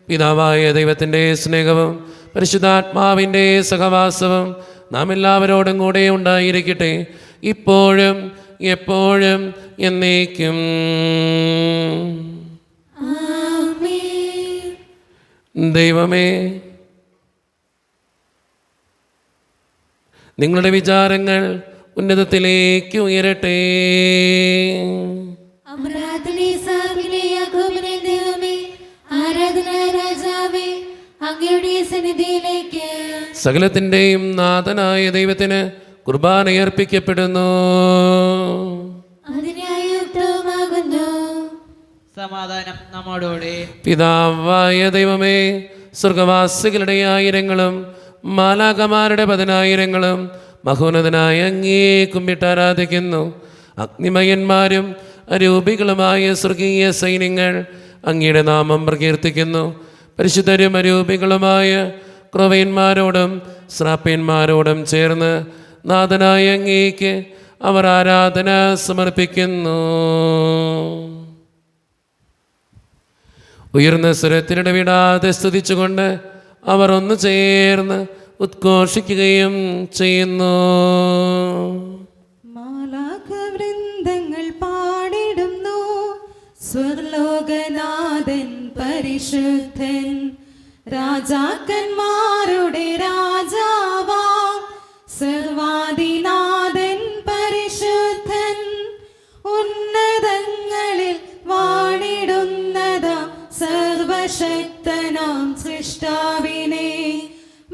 പിതാവായ ദൈവത്തിൻ്റെ സ്നേഹവും പരിശുദ്ധാത്മാവിൻ്റെ സഹവാസവും നാം എല്ലാവരോടും കൂടെ ഉണ്ടായിരിക്കട്ടെ, ഇപ്പോഴും എപ്പോഴും എന്നേക്കും. ദൈവമേ, നിങ്ങളുടെ വിചാരങ്ങൾ ഉന്നതത്തിലേക്ക് ഉയരട്ടെ. അബ്രാഹത്തിലെ ഇസ്ഹാക്കിലെ യാക്കോബിലെ ദൈവമേ, ആരാധന രാജാവേ, അങ്ങയുടെ സന്നിധിയിലേക്ക് സകലത്തിൻ്റെയും നാഥനായ ദൈവത്തിന് കുർബാനയർപ്പിക്കപ്പെടുന്നു. അതിനായുക്തവുമാകുന്നു. സമാധാനം നമ്മോടുകൂടെ. പിതാവായ ദൈവമേ, സ്വർഗവാസികളുടെ ആയിരങ്ങളും മാലാകമാരുടെ 10,000ങ്ങളും മഹോന്നതനായ അങ്ങേ കുമ്പിട്ട് ആരാധിക്കുന്നു. അഗ്നിമയന്മാരും അരൂപികളുമായ സ്വർഗീയ സൈന്യങ്ങൾ അങ്ങയുടെ നാമം പ്രകീർത്തിക്കുന്നു. പരിശുദ്ധരും അരൂപികളുമായ ക്രൊവ്യന്മാരോടും ശ്രാപ്യന്മാരോടും ചേർന്ന് നാഥനായ അങ്ങേക്ക് അവർ ആരാധന സമർപ്പിക്കുന്നു. ഉയർന്ന സ്വരത്തിനിടവിടാതെ സ്തുതിച്ചുകൊണ്ട് അവർ ഒന്ന് ചേർന്ന് ഉദ്ഘോഷിക്കുകയും ചെയ്യുന്നു. മാലാഖവൃന്ദങ്ങൾ പാടിടുന്നു, സ്വർലോകനാഥൻ പരിശുദ്ധൻ, രാജാക്കന്മാരുടെ രാജാവാം സർവാദിനാഥൻ പരിശുദ്ധൻ, ഉന്നതങ്ങളിൽ വാണിടുന്നതാം സർവശക്തനാം സൃഷ്ടാവിനെ,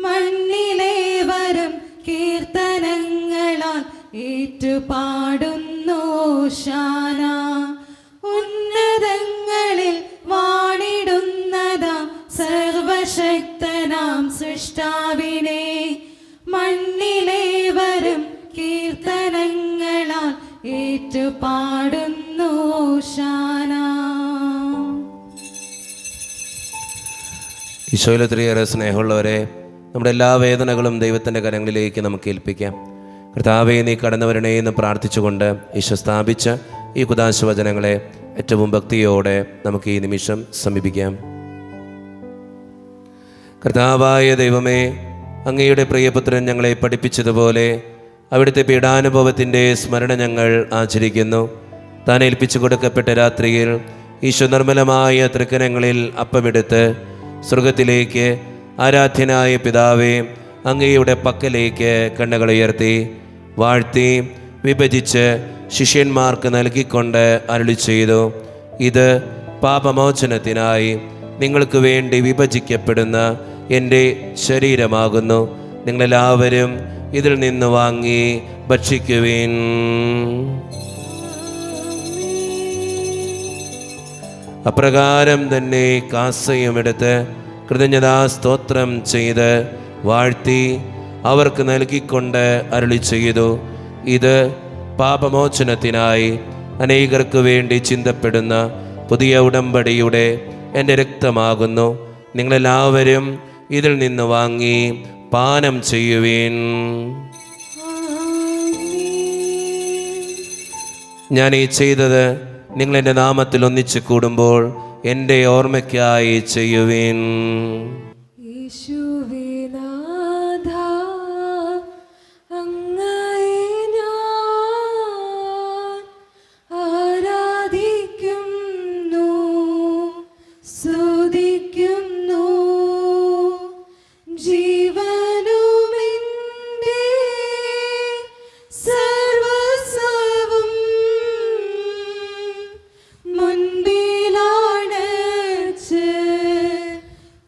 മണ്ണിലേവരും കീർത്തനങ്ങളാൽ ഏറ്റുപാടുന്നു ശാന. ഉന്നതങ്ങളിൽ വാണിടുന്നതാം സർവശക്തനാം സൃഷ്ടാവിനെ, മണ്ണിലേവരും കീർത്തനങ്ങളാൽ ഏറ്റുപാടുന്നു ശാന. ഈശോയിൽ ഒത്തിരിയേറെ സ്നേഹമുള്ളവരെ, നമ്മുടെ എല്ലാ വേദനകളും ദൈവത്തിൻ്റെ കരങ്ങളിലേക്ക് നമുക്ക് ഏൽപ്പിക്കാം. കർത്താവേ, നീ കടന്നു വരണേ എന്ന് പ്രാർത്ഥിച്ചുകൊണ്ട് ഈശോ സ്ഥാപിച്ച ഈ കുദാശ വചനങ്ങളെ ഏറ്റവും ഭക്തിയോടെ നമുക്ക് ഈ നിമിഷം സമീപിക്കാം. കർത്താവായ ദൈവമേ, അങ്ങയുടെ പ്രിയപുത്രൻ ഞങ്ങളെ പഠിപ്പിച്ചതുപോലെ അവിടുത്തെ പീഡാനുഭവത്തിൻ്റെ സ്മരണ ഞങ്ങൾ ആചരിക്കുന്നു. താൻ ഏൽപ്പിച്ചു കൊടുക്കപ്പെട്ട രാത്രിയിൽ ഈശോ നിർമ്മലമായ തൃക്കരങ്ങളിൽ അപ്പമെടുത്ത് സ്വർഗത്തിലേക്ക് ആരാധ്യനായ പിതാവേ അങ്ങയുടെ പക്കലേക്ക് കണ്ണുകളുയർത്തി വാഴ്ത്തി വിഭജിച്ച് ശിഷ്യന്മാർക്ക് നൽകിക്കൊണ്ട് അരുളി ചെയ്തു, ഇത് പാപമോചനത്തിനായി നിങ്ങൾക്ക് വേണ്ടി വിഭജിക്കപ്പെടുന്ന എൻ്റെ ശരീരമാകുന്നു. നിങ്ങളെല്ലാവരും ഇതിൽ നിന്ന് വാങ്ങി ഭക്ഷിക്കുവിൻ. അപ്രകാരം തന്നെ കാസയുമെടുത്ത് കൃതജ്ഞതാ സ്തോത്രം ചെയ്ത് വാഴ്ത്തി അവർക്ക് നൽകിക്കൊണ്ട് അരുളി ചെയ്തു, ഇത് പാപമോചനത്തിനായി അനേകർക്ക് വേണ്ടി ചിന്തപ്പെടുന്ന പുതിയ ഉടമ്പടിയുടെ എൻ്റെ രക്തമാകുന്നു. നിങ്ങളെല്ലാവരും ഇതിൽ നിന്ന് വാങ്ങി പാനം ചെയ്യുവിൻ. ഞാൻ ഈ ചെയ്തത് നിങ്ങൾ എൻ്റെ നാമത്തിൽ ഒന്നിച്ച് കൂടുമ്പോൾ എൻ്റെ ഓർമ്മയ്ക്കായി ചെയ്യുവിൻ. യേശുവേ നാഥ, അങ്ങയെ ഞാൻ ആരാധിക്കുന്നു, സ്തുതിക്കുന്നു. ജീവനുമെൻ്റെ സർവസ്വവും മുൻപിലാണച്ച്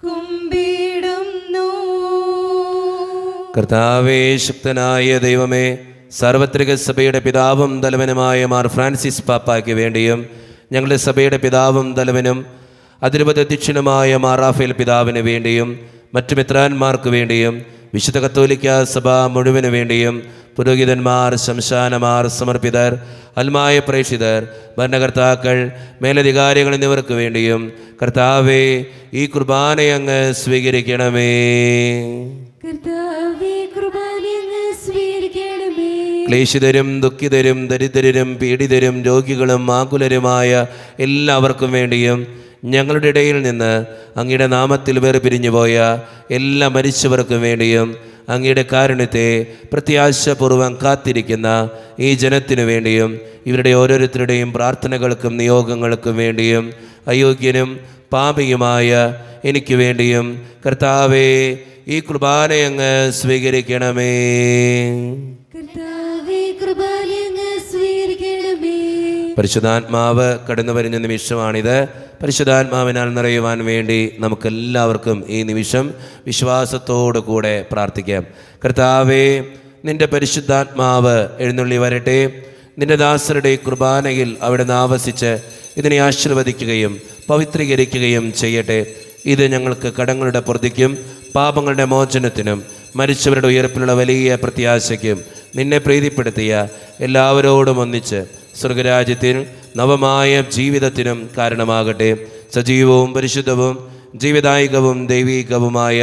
കുമ്പിടുന്നു. കർത്താവേ, ശക്തനായ ദൈവമേ, സാർവത്രിക സഭയുടെ പിതാവും തലവനുമായ മാർ ഫ്രാൻസിസ് പാപ്പായ്ക്ക് വേണ്ടിയും ഞങ്ങളുടെ സഭയുടെ പിതാവും തലവനും അതിരൂപത അധ്യക്ഷനുമായ മാർ റാഫേൽ പിതാവിന് വേണ്ടിയും മറ്റു മെത്രാന്മാർക്ക് വേണ്ടിയും വിശുദ്ധ കത്തോലിക്ക സഭ മുഴുവന് വേണ്ടിയും പുരോഹിതന്മാർ, ശംശാനമാർ, സമർപ്പിതർ, അൽമായ പ്രേക്ഷിതർ, ഭരണകർത്താക്കൾ, മേലധികാരികൾ എന്നിവർക്ക് വേണ്ടിയും കർത്താവേ ഈ കുർബാനയങ്ങ് സ്വീകരിക്കണമേ. കർത്താവേ, കുർബാന അങ്ങ് സ്വീകരിക്കണമേ. ക്ലേശിതരും ദുഃഖിതരും ദരിദ്രരും പീഡിതരും രോഗികളും ആകുലരുമായ എല്ലാവർക്കും വേണ്ടിയും ഞങ്ങളുടെ ഇടയിൽ നിന്ന് അങ്ങയുടെ നാമത്തിൽ വേർപിരിഞ്ഞുപോയ എല്ലാ മരിച്ചവർക്കും വേണ്ടിയും അങ്ങയുടെ കാരുണ്യത്തെ പ്രത്യാശപൂർവ്വം കാത്തിരിക്കുന്ന ഈ ജനത്തിനു വേണ്ടിയും ഇവരുടെ ഓരോരുത്തരുടെയും പ്രാർത്ഥനകൾക്കും നിയോഗങ്ങൾക്കും വേണ്ടിയും അയോഗ്യനും പാപിയുമായ എനിക്ക് വേണ്ടിയും കർത്താവേ ഈ കുർബാനയങ്ങ് സ്വീകരിക്കണമേ. കർത്താവേ, കൃപയാൽ അങ്ങ് സ്വീകരിക്കണമേ. പരിശുദ്ധാത്മാവ് കടന്നു വരുന്ന നിമിഷമാണിത്. പരിശുദ്ധാത്മാവിനാൽ നിറയുവാൻ വേണ്ടി നമുക്കെല്ലാവർക്കും ഈ നിമിഷം വിശ്വാസത്തോടു കൂടെ പ്രാർത്ഥിക്കാം. കർത്താവേ, നിന്റെ പരിശുദ്ധാത്മാവ് എഴുന്നള്ളി വരട്ടെ. നിന്റെ ദാസരുടെ കുർബാനയിൽ അവിടുന്ന് ആവസിച്ച് ഇതിനെ ആശീർവദിക്കുകയും പവിത്രീകരിക്കുകയും ചെയ്യട്ടെ. ഇത് ഞങ്ങൾക്ക് കടങ്ങളുടെ പൊറുതിക്കും പാപങ്ങളുടെ മോചനത്തിനും മരിച്ചവരുടെ ഉയർപ്പിലുള്ള വലിയ പ്രത്യാശയ്ക്കും നിന്നെ പ്രീതിപ്പെടുത്തിയ എല്ലാവരോടും ഒന്നിച്ച് സ്വർഗരാജ്യത്തിൽ നവമായ ജീവിതത്തിനും കാരണമാകട്ടെ. സജീവവും പരിശുദ്ധവും ജീവദായകവും ദൈവീകവുമായ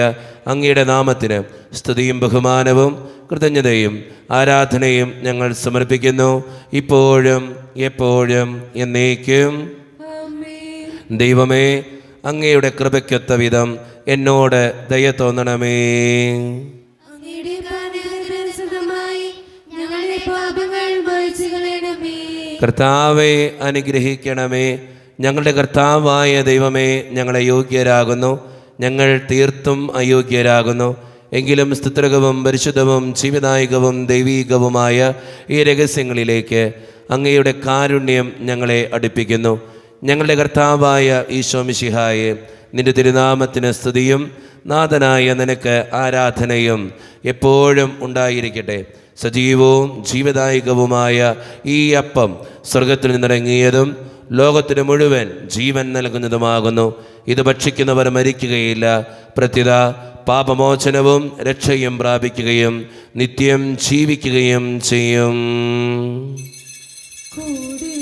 അങ്ങയുടെ നാമത്തിന് സ്തുതിയും ബഹുമാനവും കൃതജ്ഞതയും ആരാധനയും ഞങ്ങൾ സമർപ്പിക്കുന്നു, ഇപ്പോഴും എപ്പോഴും എന്നേക്കും. ദൈവമേ, അങ്ങയുടെ കൃപയ്ക്കൊത്ത വിധം എന്നോട് ദയ തോന്നണമേ. അങ്ങയുടെ പാദാനുസൃതമായി ഞങ്ങളുടെ പാപങ്ങൾ മായ്ച്ചു കളയണമേ. കർത്താവെ അനുഗ്രഹിക്കണമേ. ഞങ്ങളുടെ കർത്താവായ ദൈവമേ, ഞങ്ങളെ യോഗ്യരാകുന്നു, ഞങ്ങൾ തീർത്തും അയോഗ്യരാകുന്നു. എങ്കിലും സ്തുത്രകവും പരിശുദ്ധവും ജീവദായകവും ദൈവീകവുമായ ഈ രഹസ്യങ്ങളിലേക്ക് അങ്ങയുടെ കാരുണ്യം ഞങ്ങളെ അടുപ്പിക്കുന്നു. ഞങ്ങളുടെ കർത്താവായ ഈശോ മിശിഹായെ, നിന്റെ തിരുനാമത്തിന് സ്തുതിയും നാഥനായ നിനക്ക് ആരാധനയും എപ്പോഴും ഉണ്ടായിരിക്കട്ടെ. സജീവവും ജീവദായകവുമായ ഈ അപ്പം സ്വർഗത്തിൽ നിന്നിറങ്ങിയതും ലോകത്തിന് മുഴുവൻ ജീവൻ നൽകുന്നതുമാകുന്നു. ഇത് ഭക്ഷിക്കുന്നവർ മരിക്കുകയില്ല, പ്രത്യുത പാപമോചനവും രക്ഷയും പ്രാപിക്കുകയും നിത്യം ജീവിക്കുകയും ചെയ്യും. കൂടെ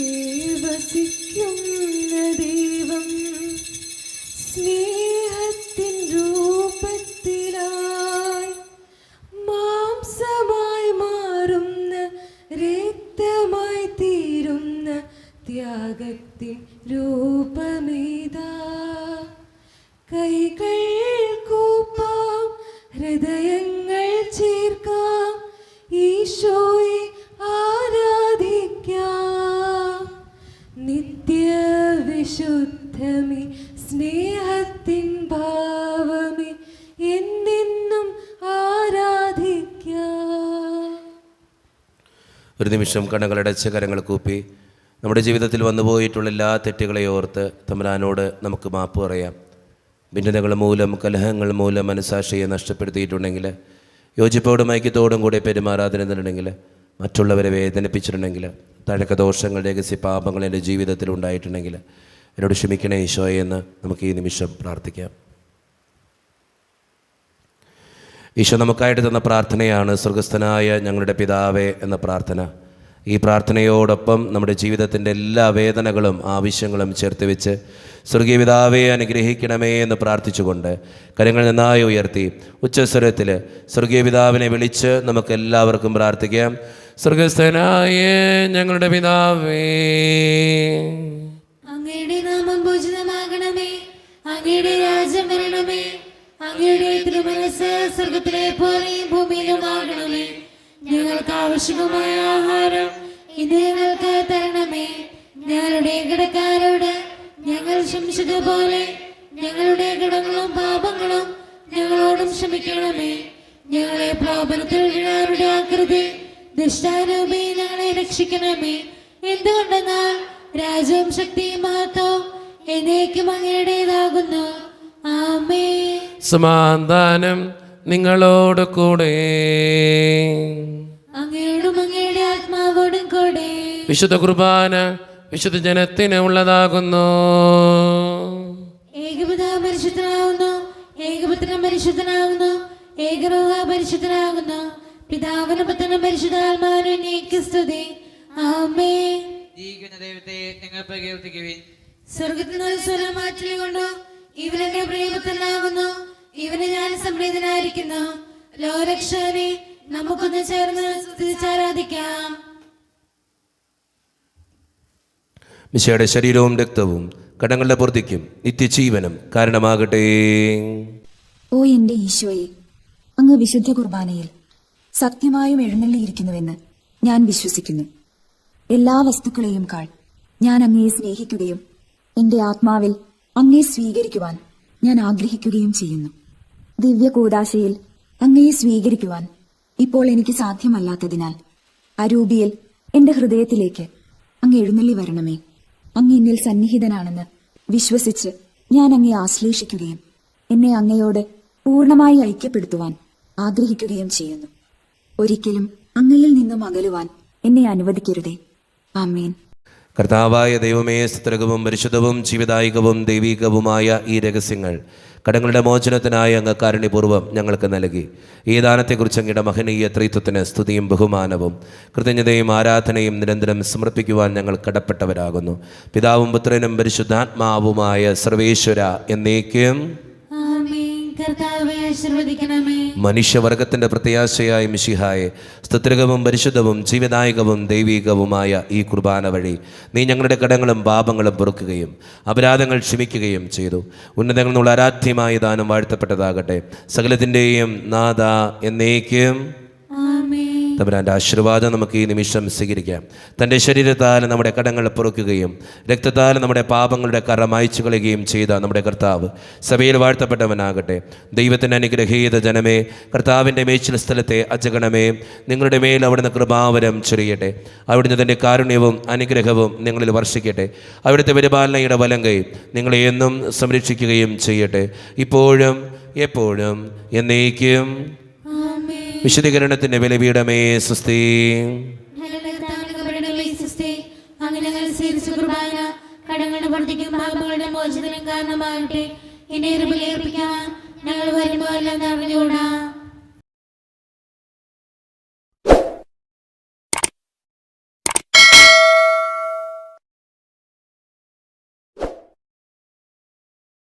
വസിക്കുന്ന ദൈവം സ്നേഹത്തിൻ രൂപത്തിലായി മാംസമായി മാറുന്ന രക്തമായി തീരുന്ന ത്യാഗത്തിൻ രൂപമേതാ. കൈകൾ കൂപ്പാം, ഹൃദയങ്ങൾ ചേർക്കാം, ഈശോയെ ആരാധിക്കാം. നിത്യവിശുദ്ധമേ, സ്നേഹത്തിൻ ഭാവമേ, എന്നെന്നും ആരാധിക്കാം. ഒരു നിമിഷം കണ്ണുകളടച്ച് കരങ്ങൾ കൂപ്പി നമ്മുടെ ജീവിതത്തിൽ വന്നുപോയിട്ടുള്ള എല്ലാ തെറ്റുകളെ ഓർത്ത് തമ്പുരാനോട് നമുക്ക് മാപ്പ് പറയാം. ഭിന്നതകൾ മൂലം കലഹങ്ങൾ മൂലം മനസാക്ഷിയെ നഷ്ടപ്പെടുത്തിയിട്ടുണ്ടെങ്കിൽ, യോജിപ്പോടും ഐക്യത്തോടും കൂടി പെരുമാറാതിരുന്നിട്ടുണ്ടെങ്കിൽ, മറ്റുള്ളവരെ വേദനിപ്പിച്ചിട്ടുണ്ടെങ്കിൽ, തഴക്കദോഷങ്ങൾ രഹസ്യ പാപങ്ങൾ എൻ്റെ ജീവിതത്തിൽ ഉണ്ടായിട്ടുണ്ടെങ്കിൽ എന്നോട് ക്ഷമിക്കണേ ഈശോയെ എന്ന് നമുക്ക് ഈ നിമിഷം പ്രാർത്ഥിക്കാം. ഈശോ നമുക്കായിട്ട് തന്ന പ്രാർത്ഥനയാണ് സ്വർഗസ്ഥനായ ഞങ്ങളുടെ പിതാവേ എന്ന പ്രാർത്ഥന. ഈ പ്രാർത്ഥനയോടൊപ്പം നമ്മുടെ ജീവിതത്തിൻ്റെ എല്ലാ വേദനകളും ആവശ്യങ്ങളും ചേർത്ത് വെച്ച് സ്വർഗീയ പിതാവേ അനുഗ്രഹിക്കണമേ എന്ന് പ്രാർത്ഥിച്ചുകൊണ്ട് കരങ്ങൾ നന്നായി ഉയർത്തി ഉച്ചസ്വരത്തിൽ സ്വർഗീയ പിതാവിനെ വിളിച്ച് നമുക്ക് എല്ലാവർക്കും പ്രാർത്ഥിക്കാം. സ്വർഗസ്ഥനായ ഞങ്ങളുടെ പിതാവേ, അങ്ങയുടെ നാമം പൂജിതമാകണമേ. അങ്ങയുടെ രാജ്യം വരണമേ. അങ്ങയുടെ തിരുമനസ്സ് സ്വർഗത്തിലെ പോലെയും ഭൂമിയിലുമാകണമേ. ഞങ്ങൾക്ക് ആവശ്യമായ ആഹാരം ഇന്ന് ഞങ്ങൾക്ക് തരണമേ. ഞങ്ങളുടെ കടക്കാരോട് ഞങ്ങൾ ക്ഷമിച്ചതുപോലെ ഞങ്ങളുടെ കടങ്ങളും പാപങ്ങളും ഞങ്ങളോടും ക്ഷമിക്കണമേ. ഞങ്ങളെ പ്രലോഭനത്തിൽ വീഴാറുടെ ആകൃതി, ദുഷ്ടാരൂപി ഞങ്ങളെ രക്ഷിക്കണമേ. എന്തുകൊണ്ടെന്നാൽ രാജ്യവും ശക്തിയും മഹത്വവും എന്നേക്കും അങ്ങയുടേതാകുന്നു. ആമേൻ. സമാധാനം നിങ്ങളോട് കൂടെ. അങ്ങയോടും അങ്ങയുടെ ആത്മാവോടും കൂടെ. വിശുദ്ധ കുർബാന വിശുദ്ധ ജനത്തിന് ഉള്ളതാകുന്നു. ഏകപിതാവ് പരിശുദ്ധനാകുന്നു, ഏകപുത്രൻ പരിശുദ്ധനാകുന്നു, ഏകരൂഹ പരിശുദ്ധനാകുന്നു. പിതാവിനും പുത്രനും പരിശുദ്ധാത്മാവിനും എന്നേക്കും സ്തുതി. ആമേൻ. ജീവിക്കുന്ന ദൈവത്തെ നിങ്ങൾ പ്രകീർത്തിക്കുവിൻ. സ്വർഗത്തിൽ നിന്ന് സ്വരം മാറ്റിക്കൊണ്ടു ഇവനെന്റെ പ്രിയപുത്രനാകുന്നു, ഇവനെ ഞാൻ സംപ്രീതനായിരിക്കുന്നു. ലോകരക്ഷകനെ നമുക്കൊന്ന് ചേർന്ന് സ്തുതിച്ചാരാധിക്കാം. മിശിഹായുടെ ശരീരവും രക്തവും കടങ്ങളുടെ പൊറുതിക്കും നിത്യജീവനും കാരണമാകട്ടെ. ഓ എന്റെ ഈശോയെ, അങ്ങ് വിശുദ്ധ കുർബാനയിൽ സത്യമായും എഴുന്നള്ളിയിരിക്കുന്നുവെന്ന് ഞാൻ വിശ്വസിക്കുന്നു. എല്ലാ വസ്തുക്കളെയും കാൾ ഞാൻ അങ്ങയെ സ്നേഹിക്കുകയും എന്റെ ആത്മാവിൽ അങ്ങയെ സ്വീകരിക്കുവാൻ ഞാൻ ആഗ്രഹിക്കുകയും ചെയ്യുന്നു. ദിവ്യ കൂദാശയിൽ അങ്ങയെ സ്വീകരിക്കുവാൻ ഇപ്പോൾ എനിക്ക് സാധ്യമല്ലാത്തതിനാൽ അരൂപിയിൽ എന്റെ ഹൃദയത്തിലേക്ക് അങ്ങ് എഴുന്നള്ളി വരണമേ. അങ്ങ് എന്നിൽ സന്നിഹിതനാണെന്ന് വിശ്വസിച്ച് ഞാൻ അങ്ങയെ ആശ്ലേഷിക്കുകയും എന്നെ അങ്ങയോട് പൂർണ്ണമായി ഐക്യപ്പെടുത്തുവാൻ ആഗ്രഹിക്കുകയും ചെയ്യുന്നു. ഒരിക്കലും അങ്ങയിൽ നിന്നും അകലുവാൻ എന്നെ അനുവദിക്കരുതേ. ആമേൻ. കർത്താവായ ദൈവമേ, സ്തുത്യർഹവും പരിശുദ്ധവും ജീവദായകവും ദൈവികവുമായ ഈ രഹസ്യങ്ങൾ കടങ്ങളുടെ മോചനത്തിനായി അങ്ങ് കാരുണ്യപൂർവ്വം ഞങ്ങൾക്ക് നൽകി. ഈ ദാനത്തെക്കുറിച്ച് അങ്ങയുടെ മഹനീയ ത്രിത്വത്തിന് സ്തുതിയും ബഹുമാനവും കൃതജ്ഞതയും ആരാധനയും നിരന്തരം സമർപ്പിക്കുവാൻ ഞങ്ങൾ കടപ്പെട്ടവരാകുന്നു. പിതാവും പുത്രനും പരിശുദ്ധാത്മാവുമായ സർവേശ്വര എന്നേക്കും കർത്താവേ ആശീർവദിക്കണമേ. മനുഷ്യവർഗത്തിന്റെ പ്രത്യാശയായ മിശിഹായെ, സ്തുത്യർഹവും പരിശുദ്ധവും ജീവദായകവും ദൈവികവുമായ ഈ കുർബാന വഴി നീ ഞങ്ങളുടെ കടങ്ങളും പാപങ്ങളും പൊറുക്കുകയും അപരാധങ്ങൾ ക്ഷമിക്കുകയും ചെയ്തു. ഉന്നതങ്ങളിൽ നിന്നുള്ള ആരാധ്യമായ ദാനം വാഴ്ത്തപ്പെട്ടതാകട്ടെ. സകലത്തിൻ്റെയും നാഥ എന്നേക്കും തമ്പുരാൻ്റെ ആശീർവാദം നമുക്ക് ഈ നിമിഷം സ്വീകരിക്കാം. തൻ്റെ ശരീരത്താൽ നമ്മുടെ കടങ്ങൾ പൊറുക്കുകയും രക്തത്താൽ നമ്മുടെ പാപങ്ങളുടെ കറ മായ്ച്ചു കളയുകയും ചെയ്ത നമ്മുടെ കർത്താവ് സഭയിൽ വാഴ്ത്തപ്പെട്ടവനാകട്ടെ. ദൈവത്തിൻ്റെ അനുഗ്രഹീത ജനമേ, കർത്താവിൻ്റെ മേച്ചിൽ സ്ഥലത്തെ അജഗണമേ, നിങ്ങളുടെ മേൽ അവിടുന്ന് കൃപാവരം ചൊരിയട്ടെ. അവിടുന്ന് തൻ്റെ കാരുണ്യവും അനുഗ്രഹവും നിങ്ങളിൽ വർഷിക്കട്ടെ. അവിടുത്തെ പരിപാലനയുടെ വലങ്കൈ നിങ്ങളെ എന്നും സംരക്ഷിക്കുകയും ചെയ്യട്ടെ, ഇപ്പോഴും എപ്പോഴും എന്നേക്കും. വിശുദ്ധീകരണത്തിന്റെ ബലിപീഠമേ സ്വസ്തി. കടങ്ങളുടെ പ്രവർത്തിക്കും പാപങ്ങളുടെ മോചനത്തിനും കാരണമാകട്ടെ. ഇനി ബലിയർപ്പിക്കാൻ ഞങ്ങൾ വരുമ്പോൾ എല്ലാം അറിഞ്ഞുകൂടാ.